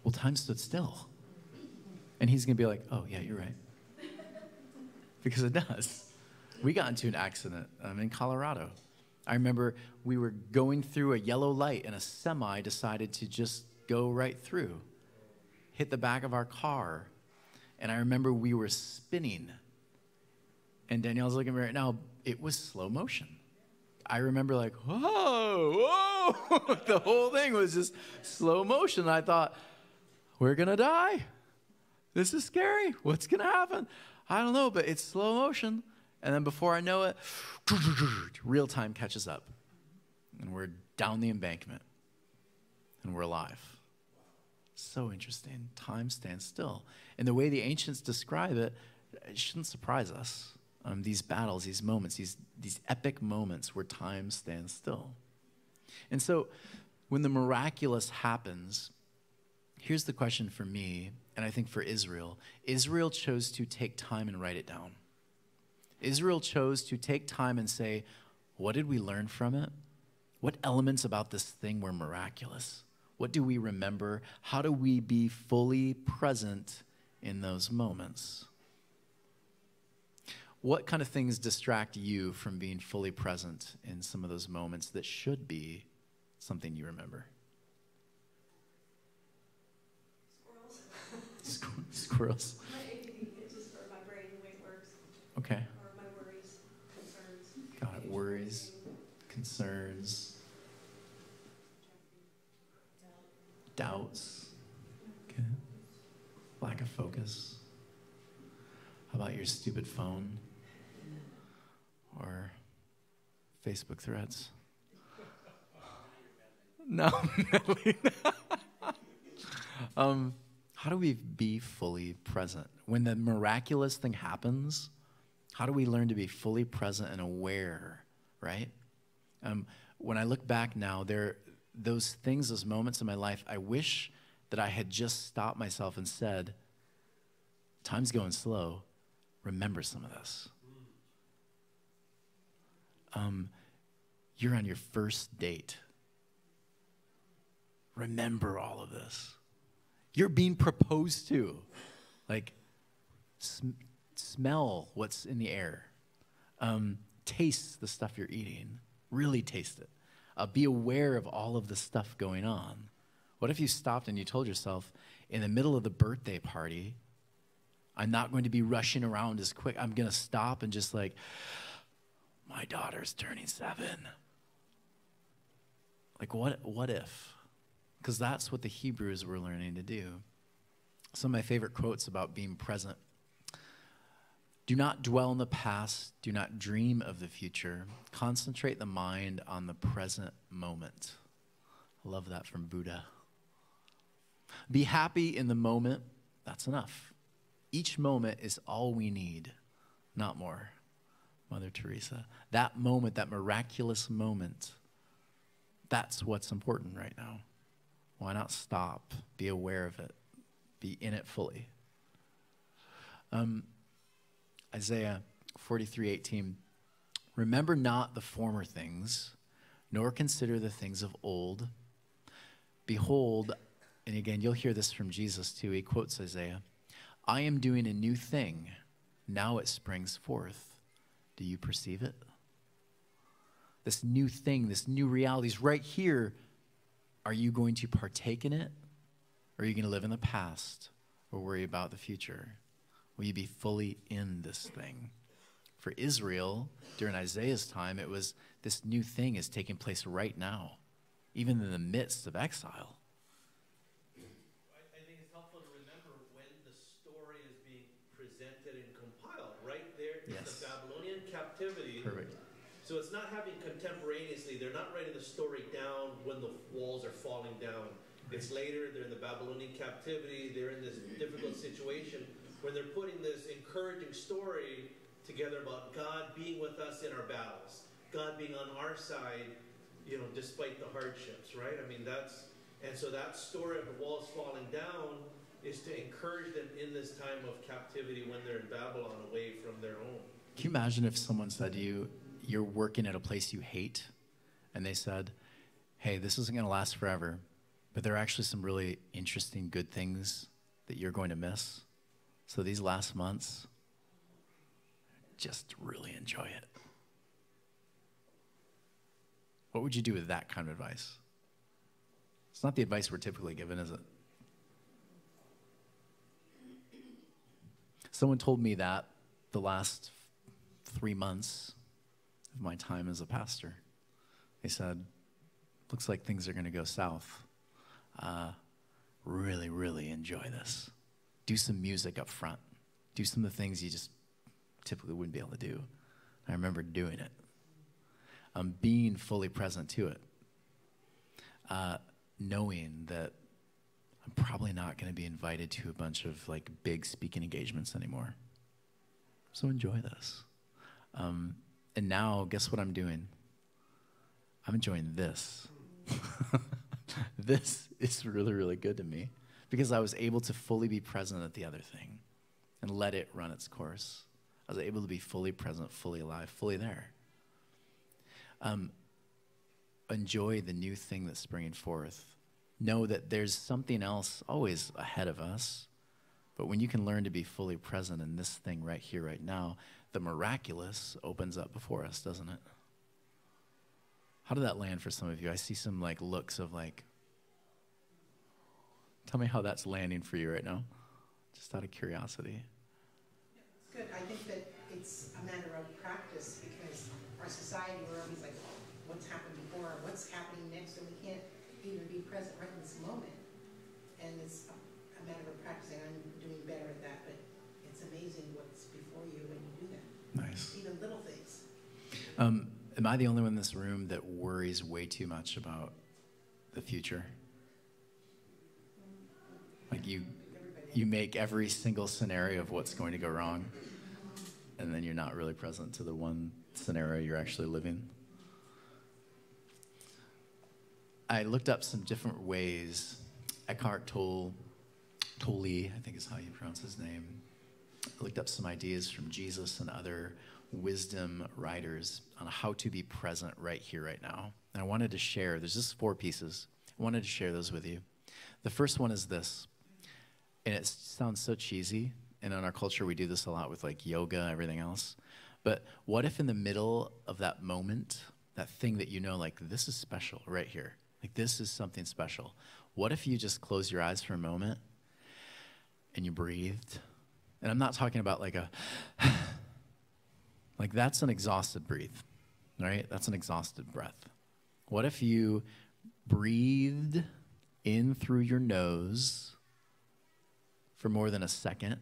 Well, time stood still. And he's going to be like, oh, yeah, you're right. Because it does. We got into an accident in Colorado. I remember we were going through a yellow light, and a semi decided to just go right through, hit the back of our car. And I remember we were spinning. And Danielle's looking at me right now. It was slow motion. I remember like, whoa, whoa. The whole thing was just slow motion. I thought, we're going to die. This is scary. What's going to happen? I don't know, but it's slow motion. And then before I know it, real time catches up. And we're down the embankment. And we're alive. So interesting. Time stands still. And the way the ancients describe it, it shouldn't surprise us. These battles, these moments, these epic moments where time stands still. And so when the miraculous happens, here's the question for me, and I think for Israel. Israel chose to take time and write it down. Israel chose to take time and say, what did we learn from it? What elements about this thing were miraculous? What do we remember? How do we be fully present in those moments? What kind of things distract you from being fully present in some of those moments that should be something you remember? Squirrels. My ADD, it's just for my brain, the way it works. Okay. Or my worries, concerns. Got it. Worries, concerns, doubts. Okay. Lack of focus. How about your stupid phone? Or Facebook threads? No. How do we be fully present? When the miraculous thing happens, how do we learn to be fully present and aware, right? When I look back now, those things, those moments in my life, I wish that I had just stopped myself and said, time's going slow, remember some of this. You're on your first date. Remember all of this. You're being proposed to. Like, smell what's in the air. Taste the stuff you're eating. Really taste it. Be aware of all of the stuff going on. What if you stopped and you told yourself, in the middle of the birthday party, I'm not going to be rushing around as quick. I'm going to stop and just like, my daughter's turning 7. Like, what if? Because that's what the Hebrews were learning to do. Some of my favorite quotes about being present. Do not dwell in the past. Do not dream of the future. Concentrate the mind on the present moment. I love that from Buddha. Be happy in the moment. That's enough. Each moment is all we need, not more. Mother Teresa. That moment, that miraculous moment, that's what's important right now. Why not stop? Be aware of it. Be in it fully. Isaiah 43:18. Remember not the former things, nor consider the things of old. Behold, and again, you'll hear this from Jesus too. He quotes Isaiah. I am doing a new thing. Now it springs forth. Do you perceive it? This new thing, this new reality is right here. Are you going to partake in it? Or are you going to live in the past or worry about the future? Will you be fully in this thing? For Israel, during Isaiah's time, it was this new thing is taking place right now, even in the midst of exile. I think it's helpful to remember when the story is being presented and compiled. Right there is Yes. the Babylonian captivity. Perfect. So it's not happening contemporaneously. They're not writing the story down when the walls are falling down. It's later, they're in the Babylonian captivity, they're in this difficult situation where they're putting this encouraging story together about God being with us in our battles, God being on our side, despite the hardships, right? I mean, so that story of the walls falling down is to encourage them in this time of captivity when they're in Babylon away from their home. Can you imagine if someone said to you, you're working at a place you hate, and they said, hey, this isn't going to last forever, but there are actually some really interesting, good things that you're going to miss. So these last months, just really enjoy it. What would you do with that kind of advice? It's not the advice we're typically given, is it? Someone told me that the last 3 months of my time as a pastor. They said, looks like things are going to go south. Really, really enjoy this. Do some music up front. Do some of the things you just typically wouldn't be able to do. I remember doing it. Being fully present to it. Knowing that I'm probably not going to be invited to a bunch of big speaking engagements anymore. So enjoy this. And now, guess what I'm doing? I'm enjoying this. This is really, really good to me because I was able to fully be present at the other thing and let it run its course. I was able to be fully present, fully alive, fully there. Enjoy the new thing that's springing forth. Know that there's something else always ahead of us, but when you can learn to be fully present in this thing right here, right now, the miraculous opens up before us, doesn't it? How did that land for some of you? I see some like looks of like, tell me how that's landing for you right now, just out of curiosity. It's good. I think that it's a matter of practice because our society, we're always like, what's happened before, what's happening next, and we can't even be present right in this moment. And it's a matter of practicing. I'm doing better at that, but it's amazing what's before you when you do that. Nice. Even little things. Am I the only one in this room that worries way too much about the future? Like you make every single scenario of what's going to go wrong, and then you're not really present to the one scenario you're actually living. I looked up some different ways. Eckhart Tolle, I think is how you pronounce his name. I looked up some ideas from Jesus and other wisdom writers on how to be present right here, right now. And I wanted to share, there's just 4 pieces. I wanted to share those with you. The first one is this, and it sounds so cheesy, and in our culture we do this a lot with like yoga, everything else. But what if in the middle of that moment, that thing that you know, like this is special right here, like this is something special. What if you just close your eyes for a moment and you breathed? And I'm not talking about like a, like that's an exhausted breathe, right? That's an exhausted breath. What if you breathed in through your nose for more than a second,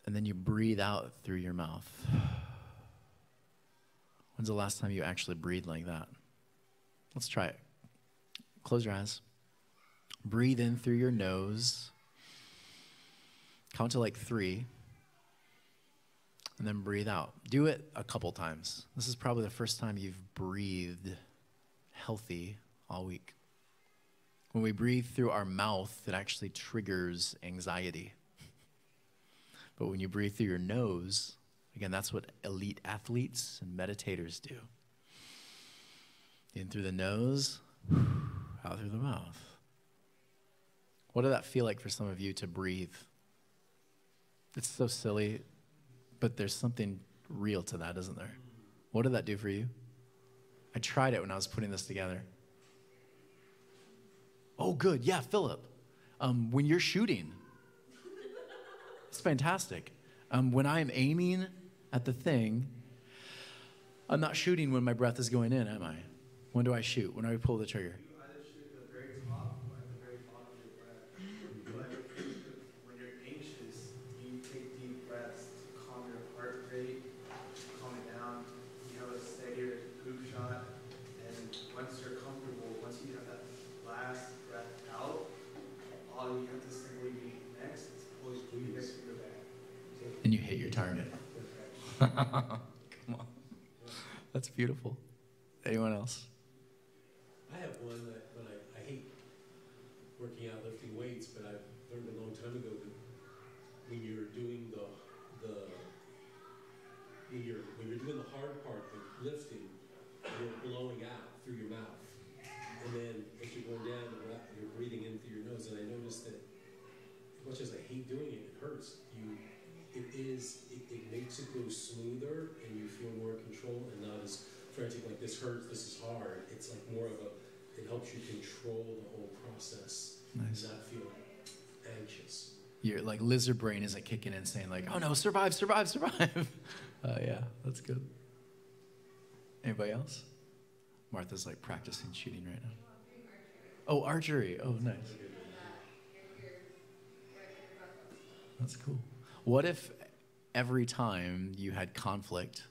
and then you breathe out through your mouth? When's the last time you actually breathed like that? Let's try it. Close your eyes. Breathe in through your nose. Count to like 3. And then breathe out. Do it a couple times. This is probably the first time you've breathed healthy all week. When we breathe through our mouth, it actually triggers anxiety. But when you breathe through your nose, again, that's what elite athletes and meditators do. In through the nose, out through the mouth. What did that feel like for some of you to breathe? It's so silly, but there's something real to that, isn't there? What did that do for you? I tried it when I was putting this together. Oh, good. Yeah, Philip. When you're shooting, it's fantastic. When I'm aiming at the thing, I'm not shooting when my breath is going in, am I? When do I shoot? When do I pull the trigger? You either shoot at the very top or at the very bottom of your breath. But when you're anxious, you take deep breaths to calm your heart rate, calm it down. You have a steadier group shot, and once you're comfortable, once you have that last breath out, all you have to simply be next is pull your next finger back. And you hit your target. Come on. That's beautiful. Anyone else? I have one that when I hate working out, lifting weights, but I learned a long time ago that when you're doing when you're doing the hard part, the lifting, you're blowing out through your mouth, and then as you're going down, you're breathing in through your nose. And I noticed that as much as I hate doing it, it hurts. It makes it go smoother, and you feel more in control and not as frantic, like this hurts, this is hard. It's like more of it helps you control the whole process. Nice. And not feel anxious. Your like lizard brain isn't kicking in saying like, oh no, survive. Yeah, that's good. Anybody else? Martha's like practicing shooting right now. Oh, archery. Oh, nice. That's cool. What if every time you had conflict,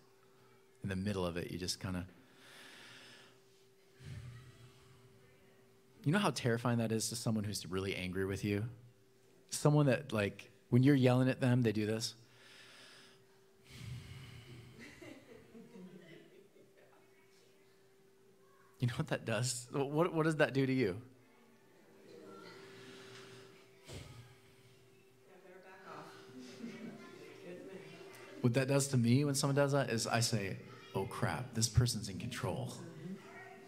in the middle of it, you just kind of... You know how terrifying that is to someone who's really angry with you? Someone that, like, when you're yelling at them, they do this. You know what that does? What does that do to you? What that does to me when someone does that is I say, oh crap, this person's in control.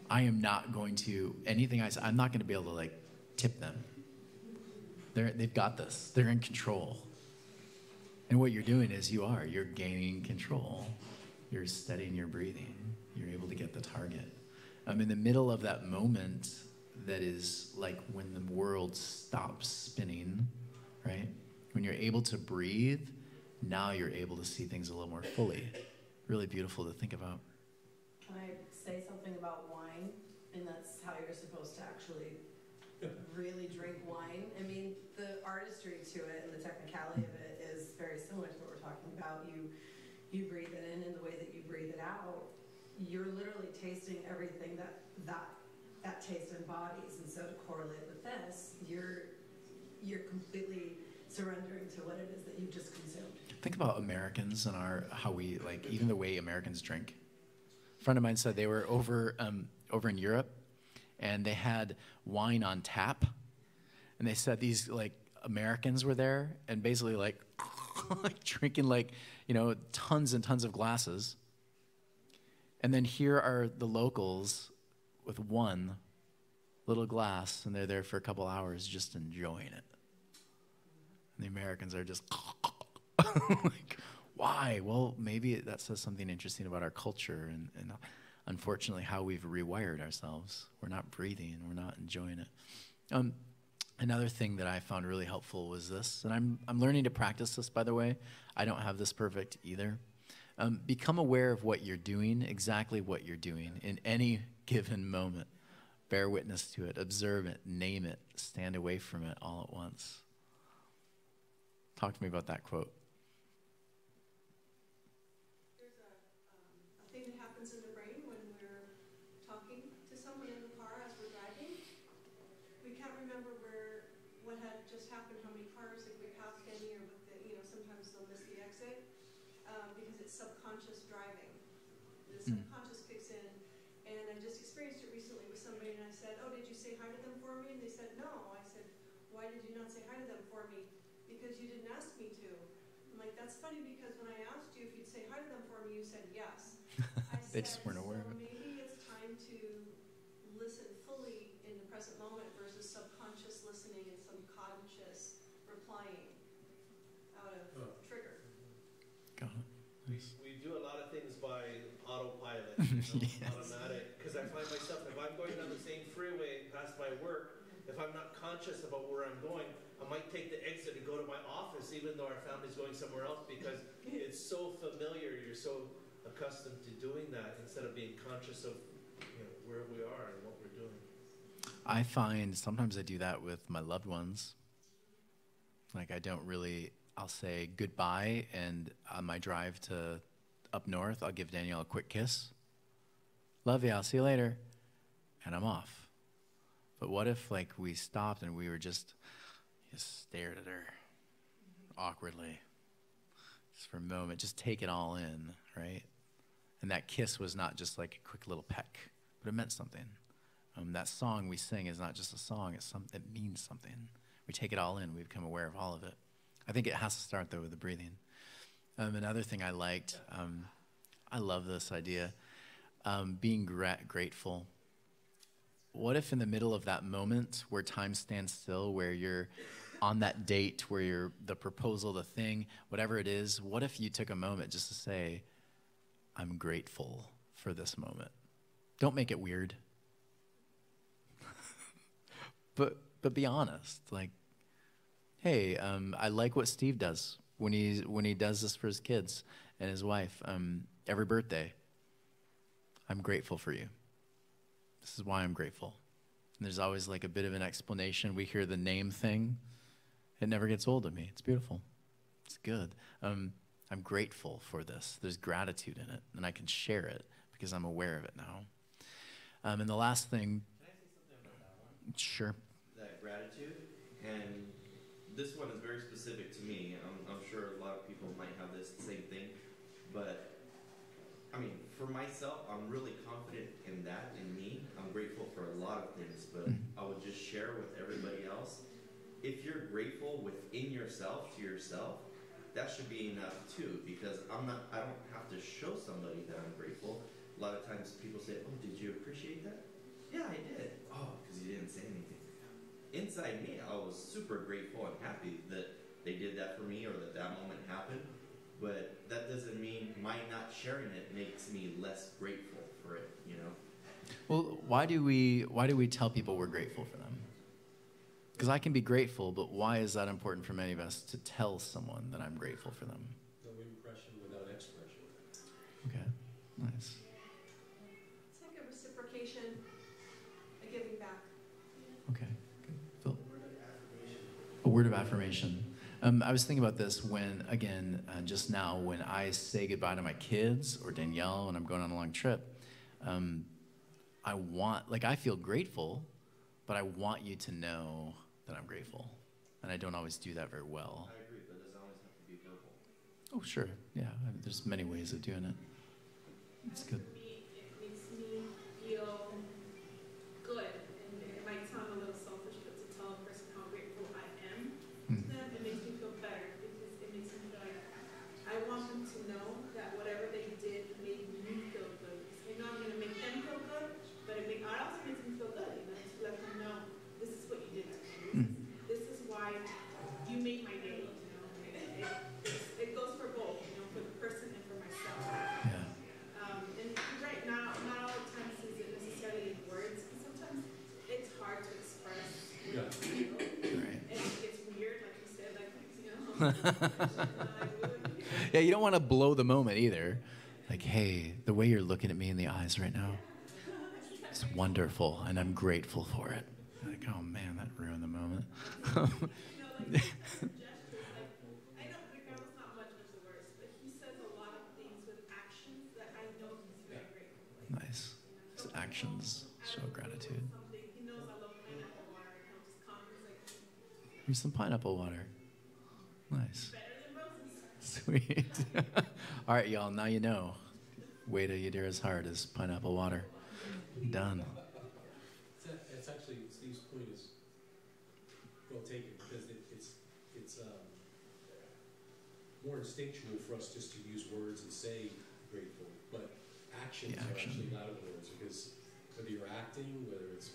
I am not going to, anything I say, I'm not going to be able to like tip them. They've got this. They're in control. And what you're doing is you're gaining control. You're steadying your breathing. You're able to get the target. In the middle of that moment that is like when the world stops spinning, right? When you're able to breathe, now you're able to see things a little more fully. Really beautiful to think about. Can I say something about wine? And that's how you're supposed to actually really drink wine. I mean, the artistry to it and the technicality of it is very similar to what we're talking about. You breathe it in, and the way that you breathe it out, you're literally tasting everything that taste embodies. And so to correlate with this, you're completely surrendering to what it is that you've just consumed. Think about Americans and how we, like, even the way Americans drink. A friend of mine said they were over in Europe, and they had wine on tap, and they said these, like, Americans were there, and basically, like, like drinking, like, tons and tons of glasses. And then here are the locals with one little glass, and they're there for a couple hours just enjoying it. And the Americans are just like, why? Well, maybe that says something interesting about our culture and unfortunately how we've rewired ourselves. We're not breathing. We're not enjoying it. Another thing that I found really helpful was this, and I'm learning to practice this, by the way. I don't have this perfect either. Become aware of what you're doing, exactly what you're doing in any given moment. Bear witness to it, observe it, name it, stand away from it all at once. Talk to me about that quote. There's a thing that happens in the brain when we're talking to someone in the car as we're driving. We can't remember what had just happened, how many cars, if we passed any, or sometimes they'll miss the exit. Because it's subconscious driving. The subconscious kicks in, and I just experienced it recently with somebody, and I said, oh, did you say hi to them for me? And they said, no. I said, why did you not say hi to them for me? Because you didn't ask me to. I'm like, that's funny, because when I asked you if you'd say hi to them for me, you said yes. They just weren't aware of it. Maybe it's time to listen fully in the present moment versus subconscious listening and subconscious replying out of trigger. Got it. Nice. We do a lot of things by autopilot, Yes. automatic. Because I find myself, if I'm going down the same freeway past my work, if I'm not conscious about where I'm going, I might take the exit and go to my office, even though our family's going somewhere else, because it's so familiar. You're so accustomed to doing that instead of being conscious of where we are and what we're doing. I find sometimes I do that with my loved ones. Like, I'll say goodbye, and on my drive to up north, I'll give Danielle a quick kiss. Love you, I'll see you later. And I'm off. But what if, like, we stopped and we were just stared at her awkwardly, just for a moment, just take it all in, right? And that kiss was not just like a quick little peck, but it meant something. That song we sing is not just a song, it means something. We take it all in, we become aware of all of it. I think it has to start, though, with the breathing. Another thing I liked, I love this idea, being grateful. What if in the middle of that moment where time stands still, where you're on that date, where you're the proposal, the thing, whatever it is, what if you took a moment just to say, I'm grateful for this moment? Don't make it weird. But be honest. Like, hey, I like what Steve does when he does this for his kids and his wife every birthday. I'm grateful for you. This is why I'm grateful. And there's always like a bit of an explanation. We hear the name thing. It never gets old to me. It's beautiful. It's good. I'm grateful for this. There's gratitude in it, and I can share it because I'm aware of it now. And the last thing. Can I say something about that one? Sure. That gratitude, and this one is very specific to me. I'm sure a lot of people might have this same thing, but I mean, for myself, I'm really confident in that, in me. I'm grateful for a lot of things, but I would just share with everybody else. If you're grateful within yourself, to yourself, that should be enough too, because I don't have to show somebody that I'm grateful. A lot of times people say, oh, did you appreciate that? Yeah, I did. Oh, because you didn't say anything. Inside me, I was super grateful and happy that they they did that for me or that that moment happened. But that doesn't mean my not sharing it makes me less grateful for it, you know? Well, why do we tell people we're grateful for them? Because I can be grateful, but why is that important for many of us to tell someone that I'm grateful for them? No impression without expression. Okay, nice. It's like a reciprocation, a giving back. Okay, good. Phil? A word of affirmation. I was thinking about this when, again, just now, when I say goodbye to my kids or Danielle when I'm going on a long trip, I feel grateful, but I want you to know that I'm grateful. And I don't always do that very well. I agree, but it doesn't always have to be verbal. Oh, sure. Yeah, there's many ways of doing it. It's good. For me, it makes me feel good. And it might sound a little selfish, but to tell a person how grateful I am to them, it makes me feel better because it makes me feel like I want them to know that whatever they did made me feel good. I know I'm going to make them feel good, but it also makes me feel good, to let them know this is what you did to me. This is why you made my day. It goes for both, for the person and for myself. Yeah. And you're right, not all the times is it necessarily in words, because sometimes it's hard to express what you feel. Right. And it gets weird, like you said, Yeah, you don't want to blow the moment either. Like, hey, the way you're looking at me in the eyes right now, it's wonderful, and I'm grateful for it. Like, oh man, that ruined the moment. I know McDonald's not much of the words, but he says a lot of things with actions that I know he's very grateful for. Nice. His actions show gratitude. He knows I love pineapple water, and he'll just come and he's like, Here's some pineapple water. Nice. better than roses. Sweet. All right, y'all, now you know. Way to Yadira's heart is pineapple water. Done. It's actually, Steve's point is well taken, because it's more instinctual for us just to use words and say grateful, but actions are actually louder than words, because whether you're acting, whether it's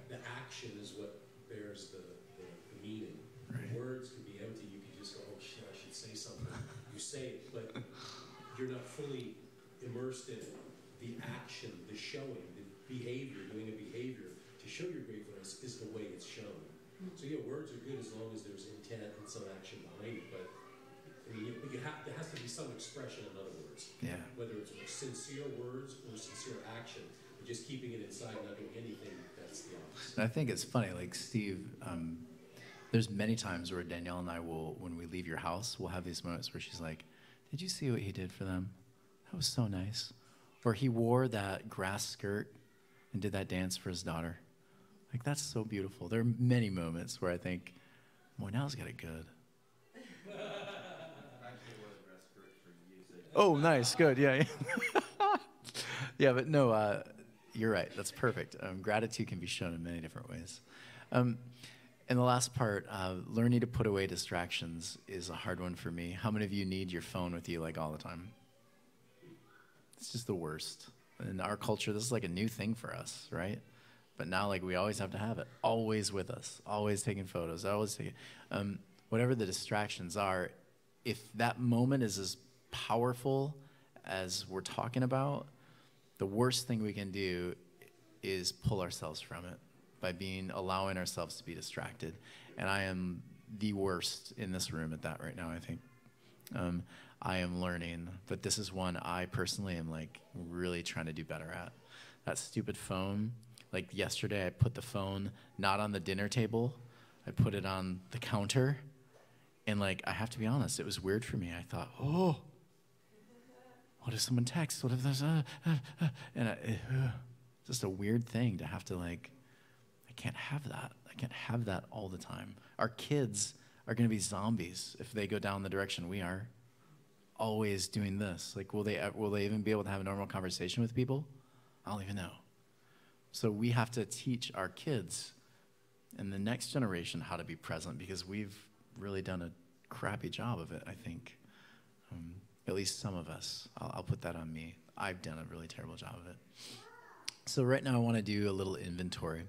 the action is what bears the meaning. Right. Words can be empty. You can just go, oh shit, I should say something. You say it, but you're not fully immersed in it. The action, the showing, the behavior, doing a behavior to show your gratefulness is the way it's shown. So yeah, words are good as long as there's intent and some action behind it, but I mean, there has to be some expression, in other words. Yeah. Whether it's sincere words or sincere action, but just keeping it inside and not doing anything, that's the opposite. And I think it's funny, like Steve, there's many times where Danielle and I will, when we leave your house, we'll have these moments where she's like, did you see what he did for them? That was so nice. Or he wore that grass skirt and did that dance for his daughter. Like, that's so beautiful. There are many moments where I think, boy, now's got it good. Oh, nice, good, yeah. Yeah, but no, you're right. That's perfect. Gratitude can be shown in many different ways. And the last part, learning to put away distractions is a hard one for me. How many of you need your phone with you like all the time? It's just the worst. In our culture, this is like a new thing for us, right? But now, like, we always have to have it, always with us, always taking photos, always taking, whatever the distractions are, if that moment is as powerful as we're talking about, the worst thing we can do is pull ourselves from it by allowing ourselves to be distracted. And I am the worst in this room at that right now, I think. I am learning, but this is one I personally am like really trying to do better at. That stupid phone, like yesterday I put the phone not on the dinner table, I put it on the counter, and like I have to be honest, it was weird for me. I thought, oh, what if someone texts? What if there's just a weird thing to have to like, I can't have that. I can't have that all the time. Our kids are going to be zombies if they go down the direction we are. Always doing this. Like, will they even be able to have a normal conversation with people? I don't even know. So we have to teach our kids and the next generation how to be present, because we've really done a crappy job of it, I think. At least some of us. I'll put that on me. I've done a really terrible job of it. So right now I want to do a little inventory.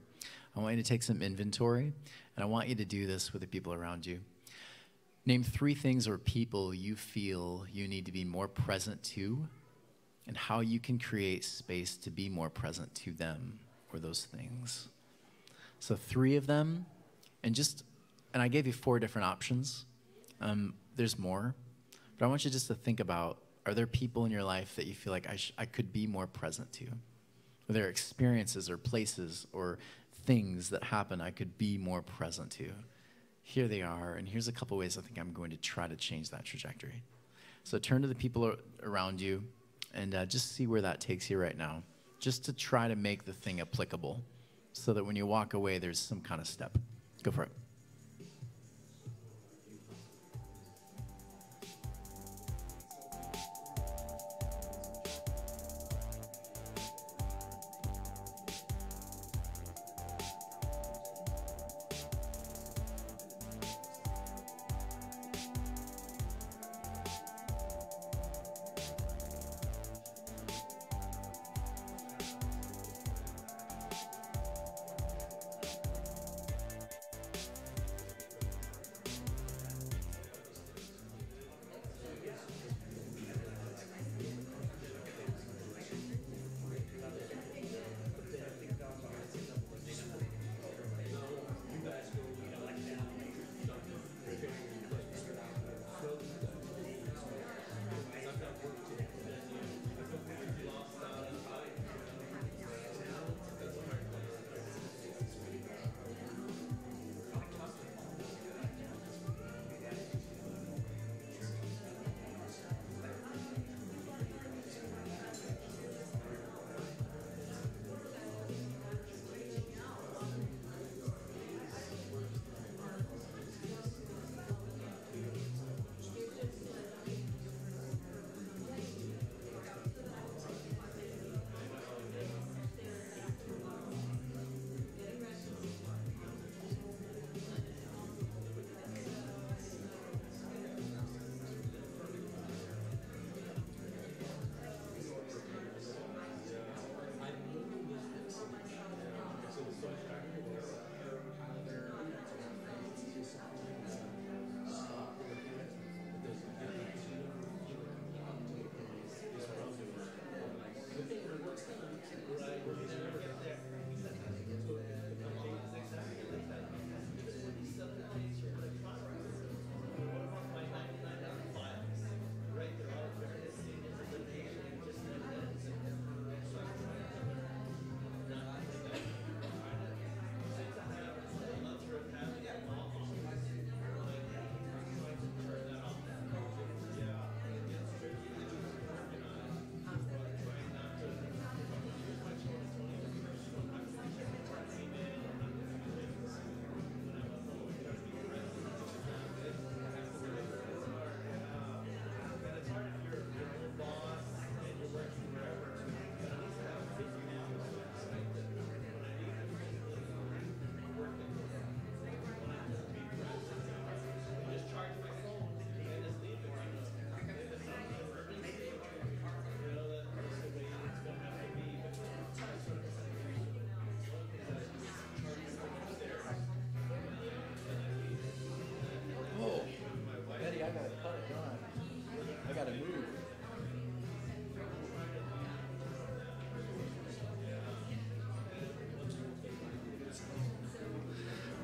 I want you to take some inventory, and I want you to do this with the people around you. Name 3 things or people you feel you need to be more present to, and how you can create space to be more present to them or those things. So 3 of them, and I gave you 4 different options. There's more, but I want you just to think about, are there people in your life that you feel like I could be more present to? Are there experiences or places or things that happen I could be more present to? Here they are, and here's a couple ways I think I'm going to try to change that trajectory. So turn to the people around you and just see where that takes you right now, just to try to make the thing applicable so that when you walk away, there's some kind of step. Go for it.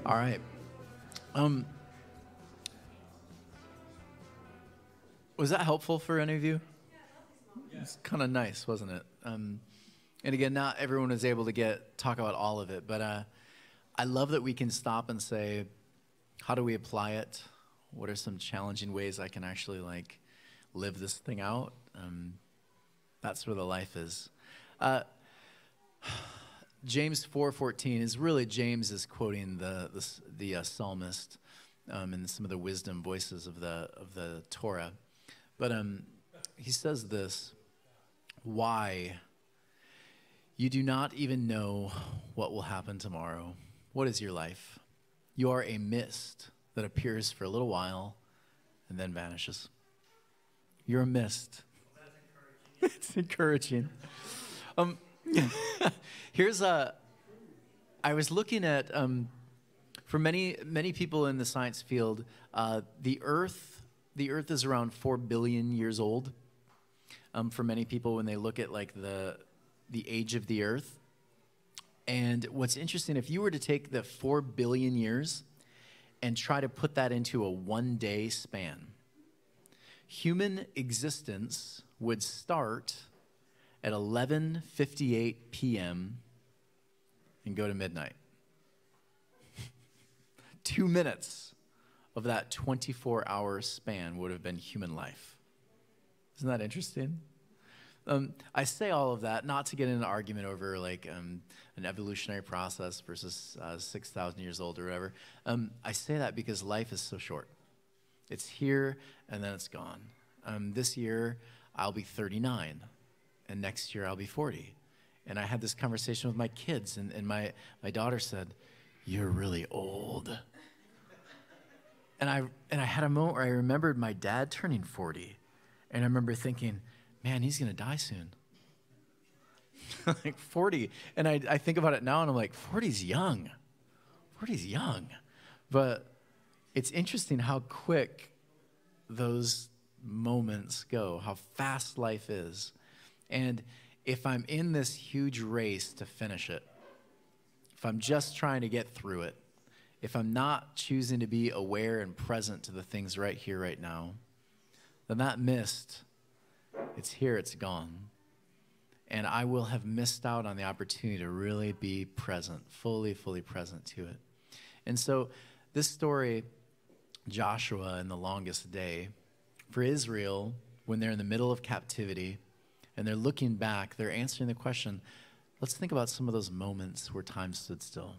All right. Was that helpful for any of you? It's kind of nice, wasn't it? And again, not everyone is able to talk about all of it, but I love that we can stop and say, how do we apply it? What are some challenging ways I can actually live this thing out? That's where the life is. James 4:14 is really James is quoting the psalmist and some of the wisdom voices of the Torah, but he says this: "Why? You do not even know what will happen tomorrow. What is your life? You are a mist that appears for a little while and then vanishes." You're a mist. It's encouraging. I was looking at For many people in the science field, the Earth is around 4 billion years old. For many people, when they look at like the age of the Earth. And what's interesting, if you were to take the 4 billion years and try to put that into a 1-day span, human existence would start at 11:58 p.m. and go to midnight. 2 minutes of that 24-hour span would have been human life. Isn't that interesting? I say all of that not to get in an argument over like an evolutionary process versus 6,000 years old or whatever. I say that because life is so short. It's here and then it's gone. This year I'll be 39, and next year I'll be 40. And I had this conversation with my kids, and my daughter said, "You're really old." And I had a moment where I remembered my dad turning 40, and I remember thinking, man, he's going to die soon. Like 40. And I think about it now, and I'm like, 40's young. 40's young. But it's interesting how quick those moments go, how fast life is. And if I'm in this huge race to finish it, if I'm just trying to get through it, if I'm not choosing to be aware and present to the things right here, right now, then that mist, it's here, it's gone. And I will have missed out on the opportunity to really be present, fully present to it. And so this story, Joshua and the longest day, for Israel, when they're in the middle of captivity and they're looking back, they're answering the question, let's think about some of those moments where time stood still.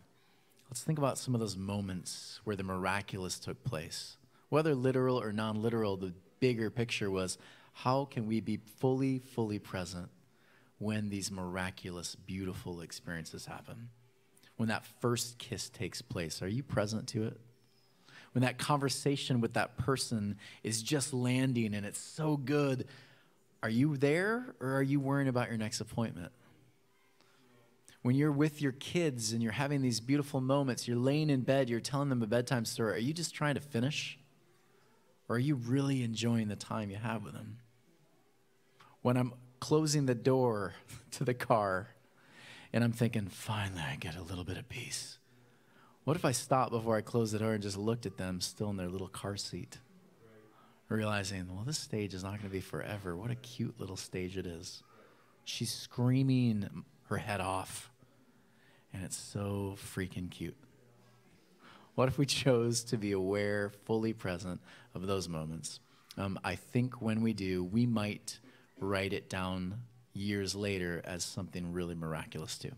Let's think about some of those moments where the miraculous took place. Whether literal or non-literal, the bigger picture was, how can we be fully present when these miraculous, beautiful experiences happen? When that first kiss takes place, are you present to it? When that conversation with that person is just landing and it's so good, are you there, or are you worrying about your next appointment? When you're with your kids and you're having these beautiful moments, you're laying in bed, you're telling them a bedtime story, are you just trying to finish? Or are you really enjoying the time you have with them? When I'm closing the door to the car and I'm thinking, finally I get a little bit of peace. What if I stopped before I closed the door and just looked at them still in their little car seat? Realizing, well, this stage is not going to be forever. What a cute little stage it is. She's screaming her head off. And it's so freaking cute. What if we chose to be aware, fully present of those moments? I think when we do, we might write it down years later as something really miraculous too.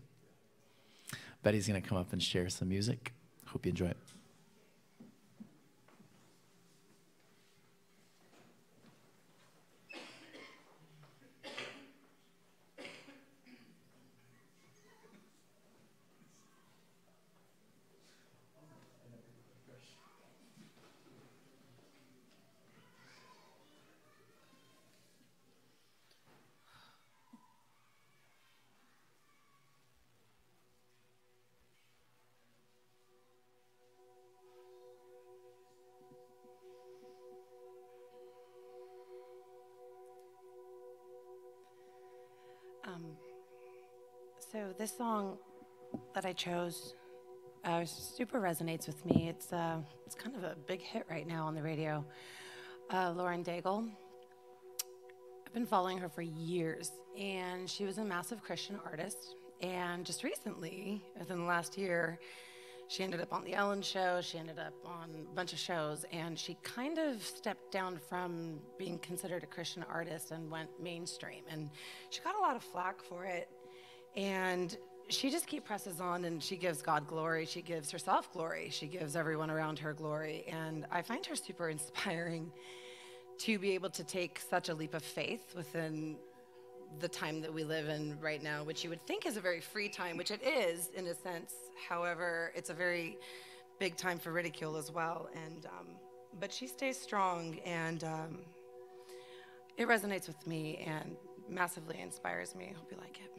Betty's going to come up and share some music. Hope you enjoy it. So this song that I chose super resonates with me. It's kind of a big hit right now on the radio. Lauren Daigle. I've been following her for years, and she was a massive Christian artist. And just recently, within the last year, she ended up on The Ellen Show. She ended up on a bunch of shows, and she kind of stepped down from being considered a Christian artist and went mainstream. And she got a lot of flack for it. And she just presses on, and she gives God glory. She gives herself glory. She gives everyone around her glory. And I find her super inspiring to be able to take such a leap of faith within the time that we live in right now, which you would think is a very free time, which it is in a sense. However, it's a very big time for ridicule as well. And but she stays strong, and it resonates with me and massively inspires me. I hope you like it.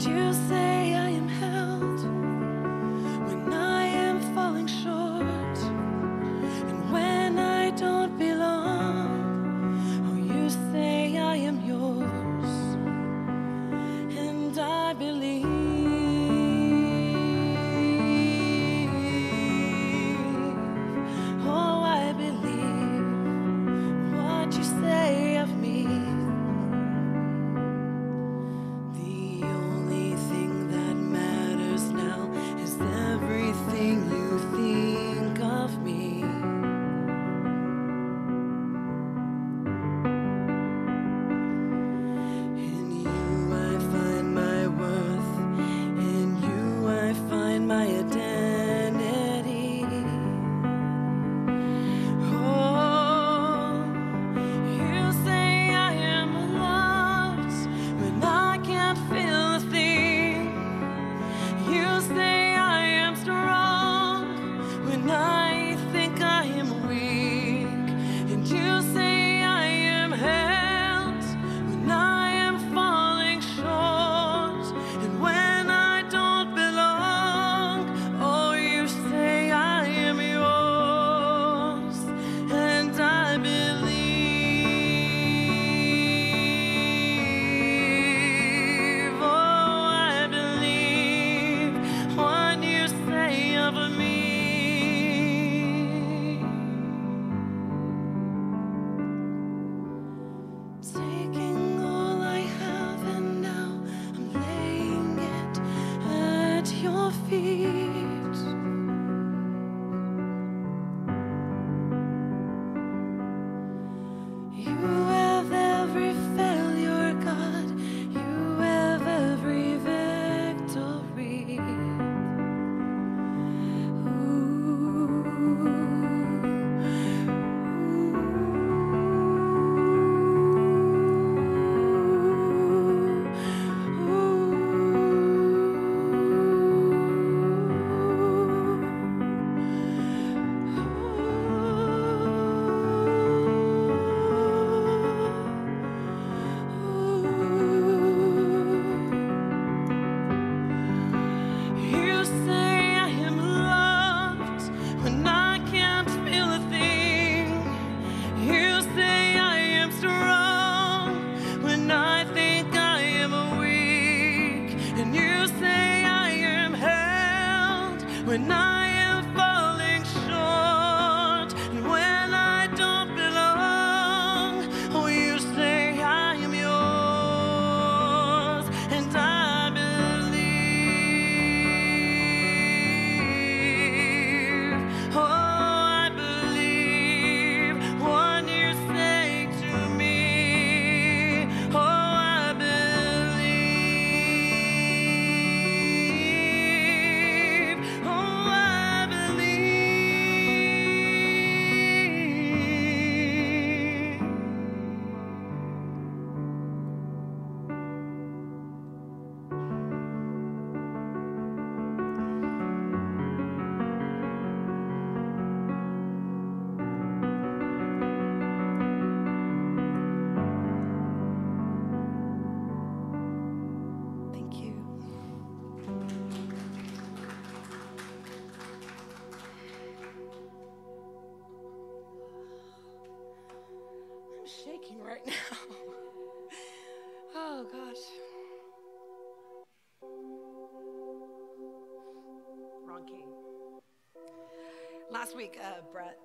you say I am held when I am falling short, and when I don't belong, oh, you say I am yours, and I believe. Oh, I believe what you say of me. The only thing that matters now is everything you think of me. In you I find my worth, in you I find my identity. Oh, you say I am loved when I can't feel a thing. You say I am strong when I think I am weak. And you say I am held when I am falling short. And when I don't belong, oh, you say I am yours. And I believe, oh, I believe what you say of me. Taking all I have and now I'm laying it at your feet. You have every failure, God. You have every victory. You say I am loved when I can't feel a thing. You say I am strong when I think I am weak. And you say I am held when I am falling short. And when I don't belong, oh, you say I am yours. And I believe, oh, I believe what you say to me. Oh, I believe, oh, I believe. Thank you. I'm shaking right now. Oh, gosh. Wrong key. Last week, Brett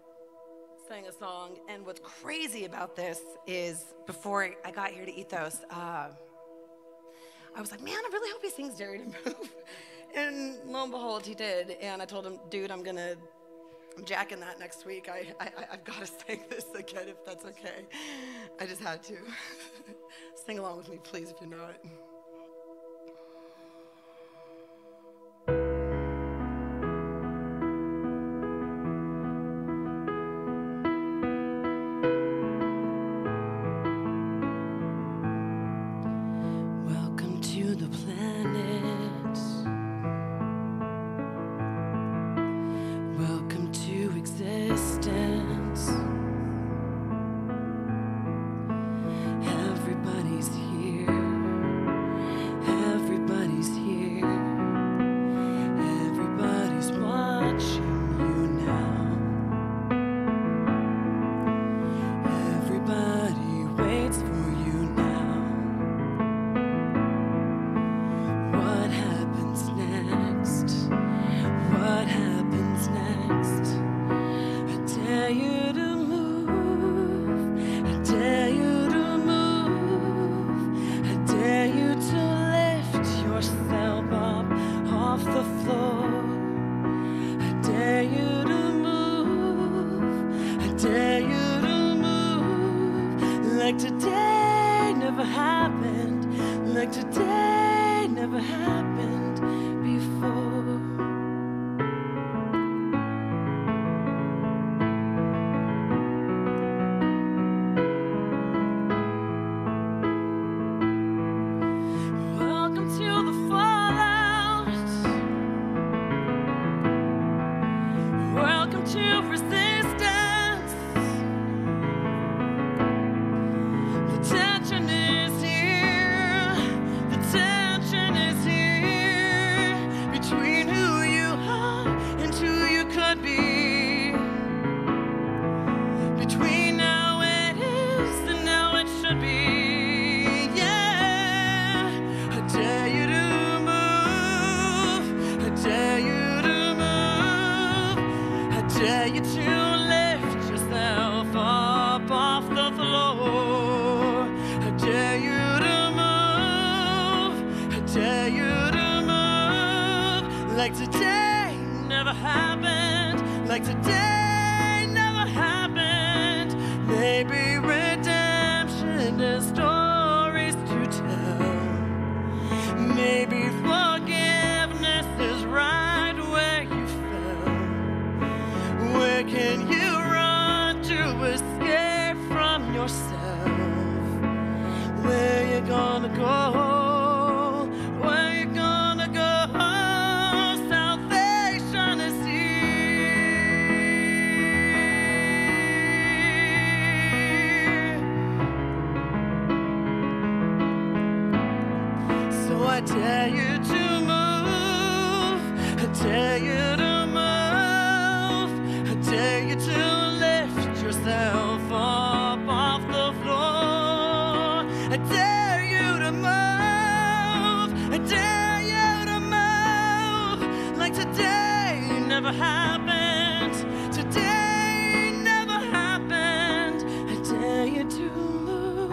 sang a song, and what's crazy about this is before I got here to Ethos, I was like, man, I really hope he sings Dare to Move. And lo and behold, he did. And I told him, dude, I'm jacking that next week. I've got to sing this again if that's okay. I just had to. Sing along with me, please, if you know it. Welcome to the planet. Welcome to existence. Everybody's here. the floor. I dare you to move. I dare you to move. Like today never happened. Like today never happened before. Welcome to the fallout. Welcome to resistance. The tension is here. The tension is here between who you are and who you could be. Between now it is and now it should be. Yeah, I dare you to move. I dare you to move. I dare you to lift yourself up off the floor. I dare you to move. I dare you to move. Like today never happened. Like today never happened. Maybe redemption is stories to tell. Maybe forgiveness is right where you fell. Where can you run to escape from yourself? Where you gonna go? Where you gonna go? Salvation is here. So I dare you to move. I dare you to move. I dare you to lift yourself up off the floor. I dare you to move. I dare you to move. Like today never happened. Today never happened. I dare you to move.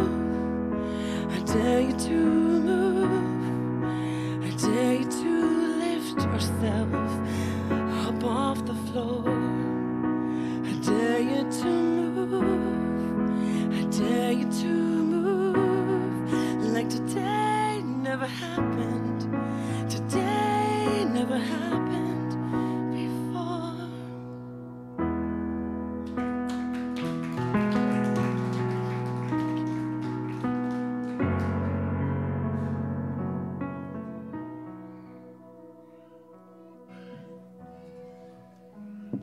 I dare you to move. I dare you to lift yourself up off the floor. I dare you to move. I dare you to move. Like today never happened. Today never happened before.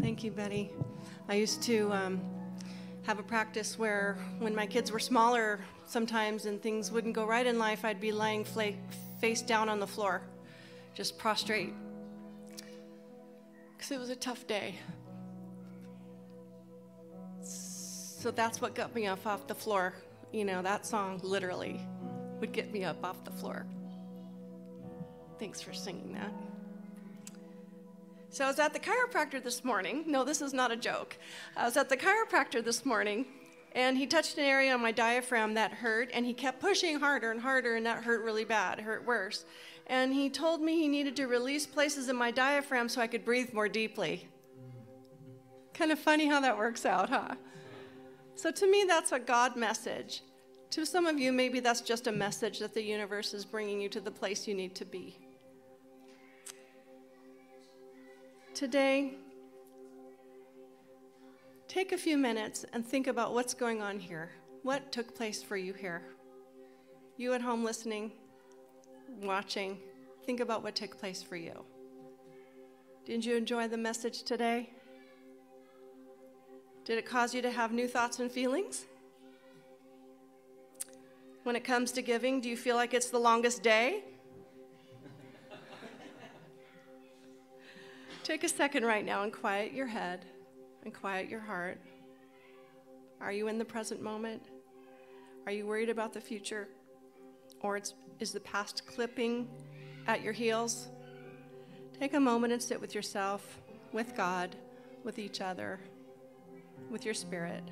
Thank you, Betty. I used to have a practice where when my kids were smaller sometimes and things wouldn't go right in life, I'd be lying face down on the floor, just prostrate, because it was a tough day. So that's what got me off the floor. You know, that song literally would get me up off the floor. Thanks for singing that. So I was at the chiropractor this morning. No, this is not a joke. I was at the chiropractor this morning, and he touched an area on my diaphragm that hurt, and he kept pushing harder and harder, and that hurt really bad. It hurt worse. And he told me he needed to release places in my diaphragm so I could breathe more deeply. Kind of funny how that works out, huh? So to me, that's a God message. To some of you, maybe that's just a message that the universe is bringing you to the place you need to be. Today, take a few minutes and think about what's going on here. What took place for you here? You at home listening, watching, think about what took place for you. Did you enjoy the message today? Did it cause you to have new thoughts and feelings? When it comes to giving, do you feel like it's the longest day? Take a second right now and quiet your head and quiet your heart. Are you in the present moment? Are you worried about the future? Or is the past clipping at your heels? Take a moment and sit with yourself, with God, with each other, with your spirit.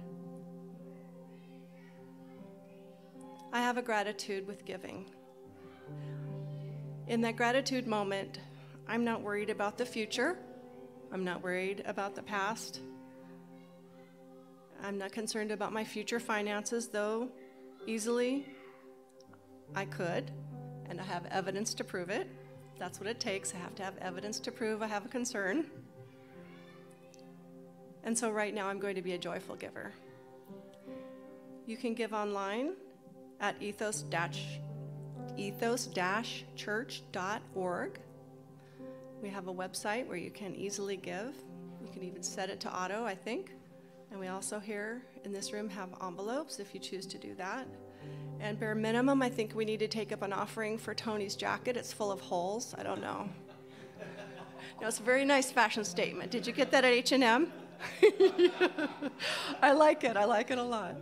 I have a gratitude with giving. In that gratitude moment, I'm not worried about the future. I'm not worried about the past. I'm not concerned about my future finances, though easily I could, and I have evidence to prove it. That's what it takes. I have to have evidence to prove I have a concern. And so right now I'm going to be a joyful giver. You can give online at ethos-church.org. We have a website where you can easily give. You can even set it to auto, I think. And we also here in this room have envelopes if you choose to do that. And bare minimum, I think we need to take up an offering for Tony's jacket. It's full of holes. I don't know. No, it's a very nice fashion statement. Did you get that at H&M? I like it. I like it a lot.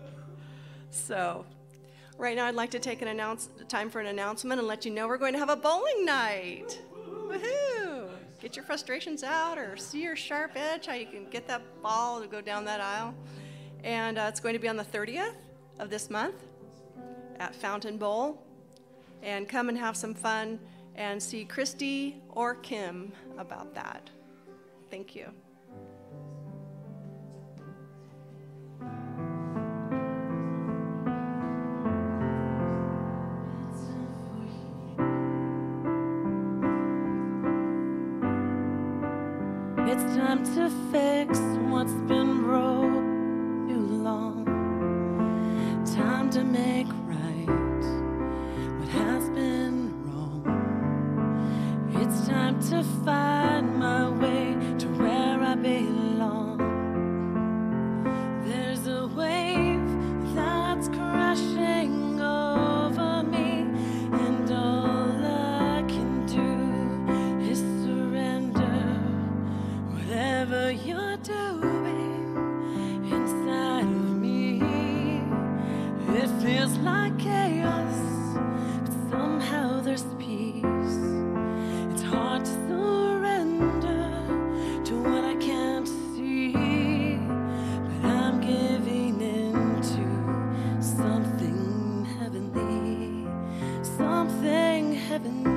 So right now I'd like to take time for an announcement and let you know we're going to have a bowling night. Woohoo! Get your frustrations out or see your sharp edge, how you can get that ball to go down that aisle. And it's going to be on the 30th of this month at Fountain Bowl. And come and have some fun and see Christy or Kim about that. Thank you. It's time to fix what's been broke too long. Time to make right what has been wrong. It's time to find my way to where I belong. There's a wave that's crashing over me, and all I can do is surrender. Whatever you're doing inside of me, it feels like chaos, but somehow there's peace. It's hard to surrender to what I can't see, but I'm giving in to something heavenly, something heavenly.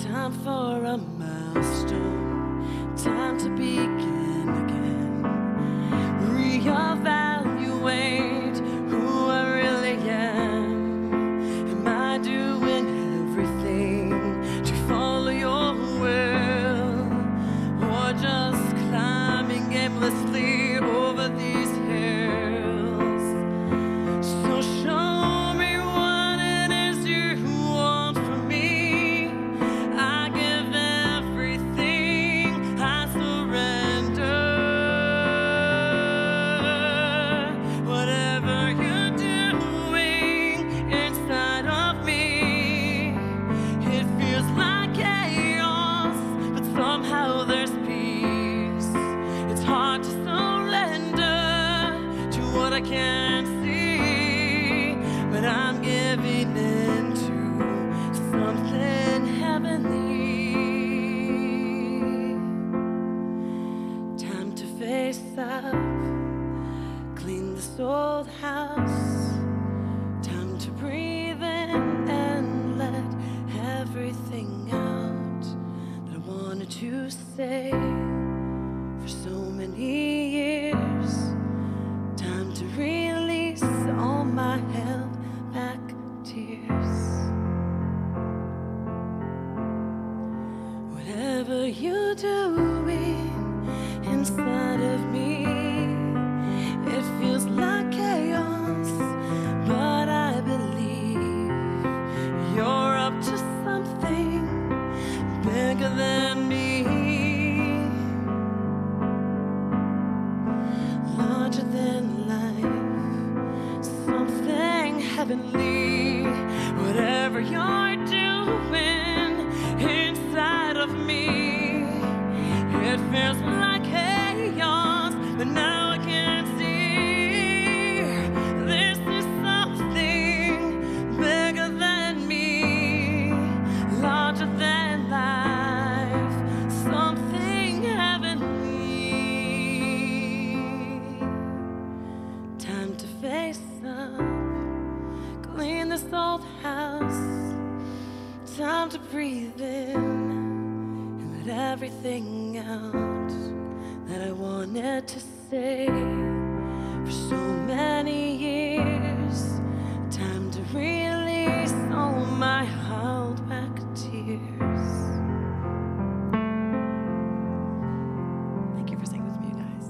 Time for a milestone, time to begin again. Reevaluate who I really am. Am I doing everything to follow your will, or just climbing aimlessly over these hills? So show me what it is you want from me. I give everything, I surrender. Whatever you're doing inside of me, it feels like chaos, but somehow there's peace. It's hard to surrender to what I can't see, but I'm giving in to something heavenly. Time to face up, clean this old house. Time to breathe in and let everything out that I wanted to say for so many years. Time to release all my held back tears. Whatever you're doing inside of me, it feels like chaos, but I believe you're up to something bigger than me, larger than life, something heavenly. Whatever you're doing inside of me, it feels like chaos, but now I can see this is something bigger than me, larger than life, something heavenly. to face up, clean this old house. Time to breathe in and let everything out that I wanted to say for so many years. Time to release all my held back tears. Thank you for singing with me, guys.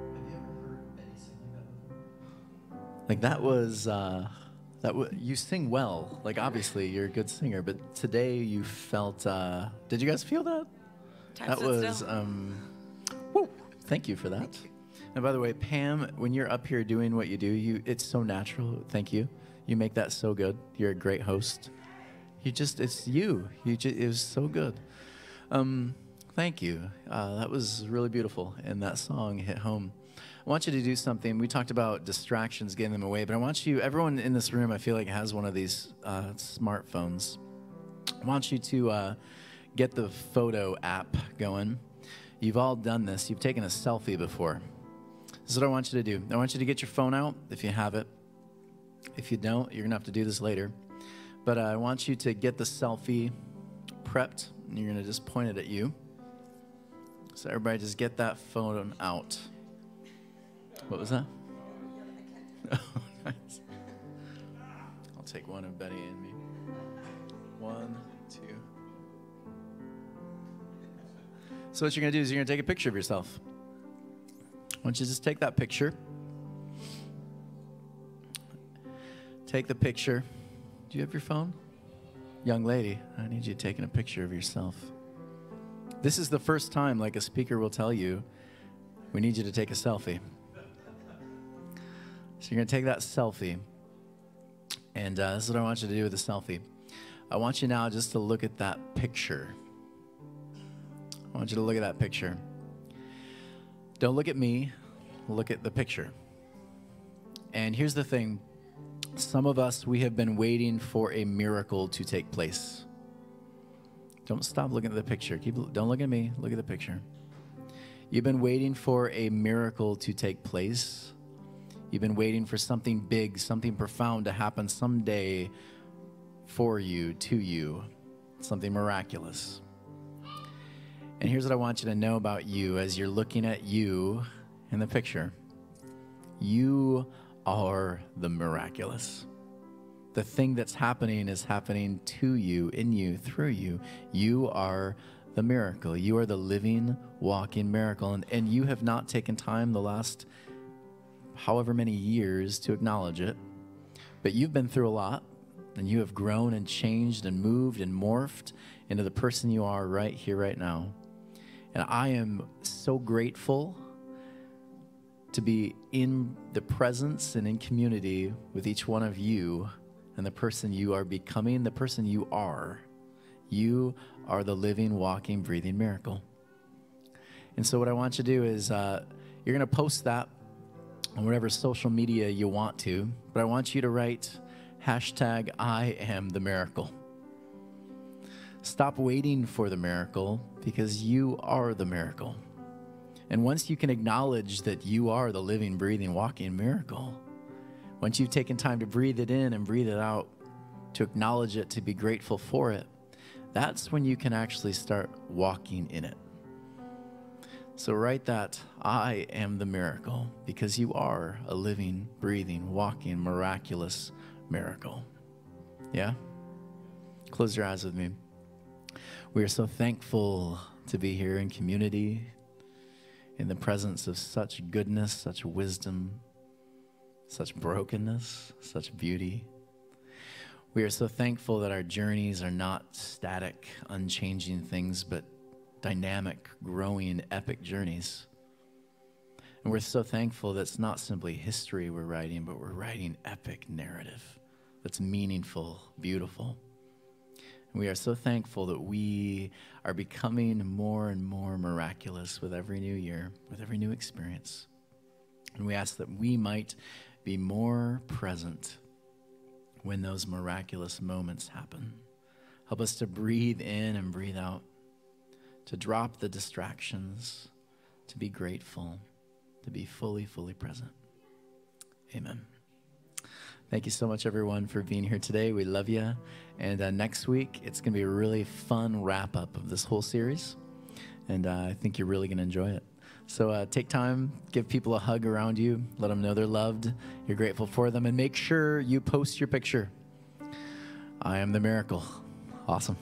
Have you ever heard Betty sing like that before? Like that was you sing well. Like obviously you're a good singer, but today you felt. Did you guys feel that? That was. Woo, thank you for that. And by the way, Pam, when you're up here doing what you do, it's so natural. Thank you. You make that so good. You're a great host. It's you. It was so good. Thank you. That was really beautiful, and that song hit home. I want you to do something. We talked about distractions, getting them away, but I want you, everyone in this room, I feel like has one of these smartphones. I want you to get the photo app going. You've all done this. You've taken a selfie before. This is what I want you to do. I want you to get your phone out if you have it. If you don't, you're going to have to do this later. But I want you to get the selfie prepped, and you're going to just point it at you. So everybody just get that phone out. What was that? Oh, nice. I'll take one of Betty and me. 1, 2. So what you're going to do is you're going to take a picture of yourself. Why don't you just take that picture? Take the picture. Do you have your phone? Young lady, I need you taking a picture of yourself. This is the first time, like a speaker will tell you, we need you to take a selfie. So you're going to take that selfie. And this is what I want you to do with the selfie. I want you now just to look at that picture. I want you to look at that picture. Don't look at me. Look at the picture. And here's the thing. Some of us, we have been waiting for a miracle to take place. Don't stop looking at the picture. Don't look at me. Look at the picture. You've been waiting for a miracle to take place. You've been waiting for something big, something profound to happen someday for you, to you, something miraculous. And here's what I want you to know about you as you're looking at you in the picture. You are the miraculous. The thing that's happening is happening to you, in you, through you. You are the miracle. You are the living, walking miracle. And you have not taken time the last however many years to acknowledge it. But you've been through a lot, and you have grown and changed and moved and morphed into the person you are right here, right now. And I am so grateful to be in the presence and in community with each one of you and the person you are becoming, the person you are. You are the living, walking, breathing miracle. And so what I want you to do is you're going to post that on whatever social media you want to, but I want you to write hashtag I am the miracle. Stop waiting for the miracle because you are the miracle. And once you can acknowledge that you are the living, breathing, walking miracle, once you've taken time to breathe it in and breathe it out, to acknowledge it, to be grateful for it, that's when you can actually start walking in it. So write that, I am the miracle, because you are a living, breathing, walking, miraculous miracle. Yeah? Close your eyes with me. We are so thankful to be here in community, in the presence of such goodness, such wisdom, such brokenness, such beauty. We are so thankful that our journeys are not static, unchanging things, but dynamic, growing, epic journeys. And we're so thankful that it's not simply history we're writing, but we're writing epic narrative that's meaningful, beautiful. And we are so thankful that we are becoming more and more miraculous with every new year, with every new experience. And we ask that we might be more present when those miraculous moments happen. Help us to breathe in and breathe out, to drop the distractions, to be grateful, to be fully, fully present. Amen. Thank you so much, everyone, for being here today. We love you. And next week, it's going to be a really fun wrap-up of this whole series. And I think you're really going to enjoy it. So take time, give people a hug around you, let them know they're loved, you're grateful for them, and make sure you post your picture. I am the miracle. Awesome.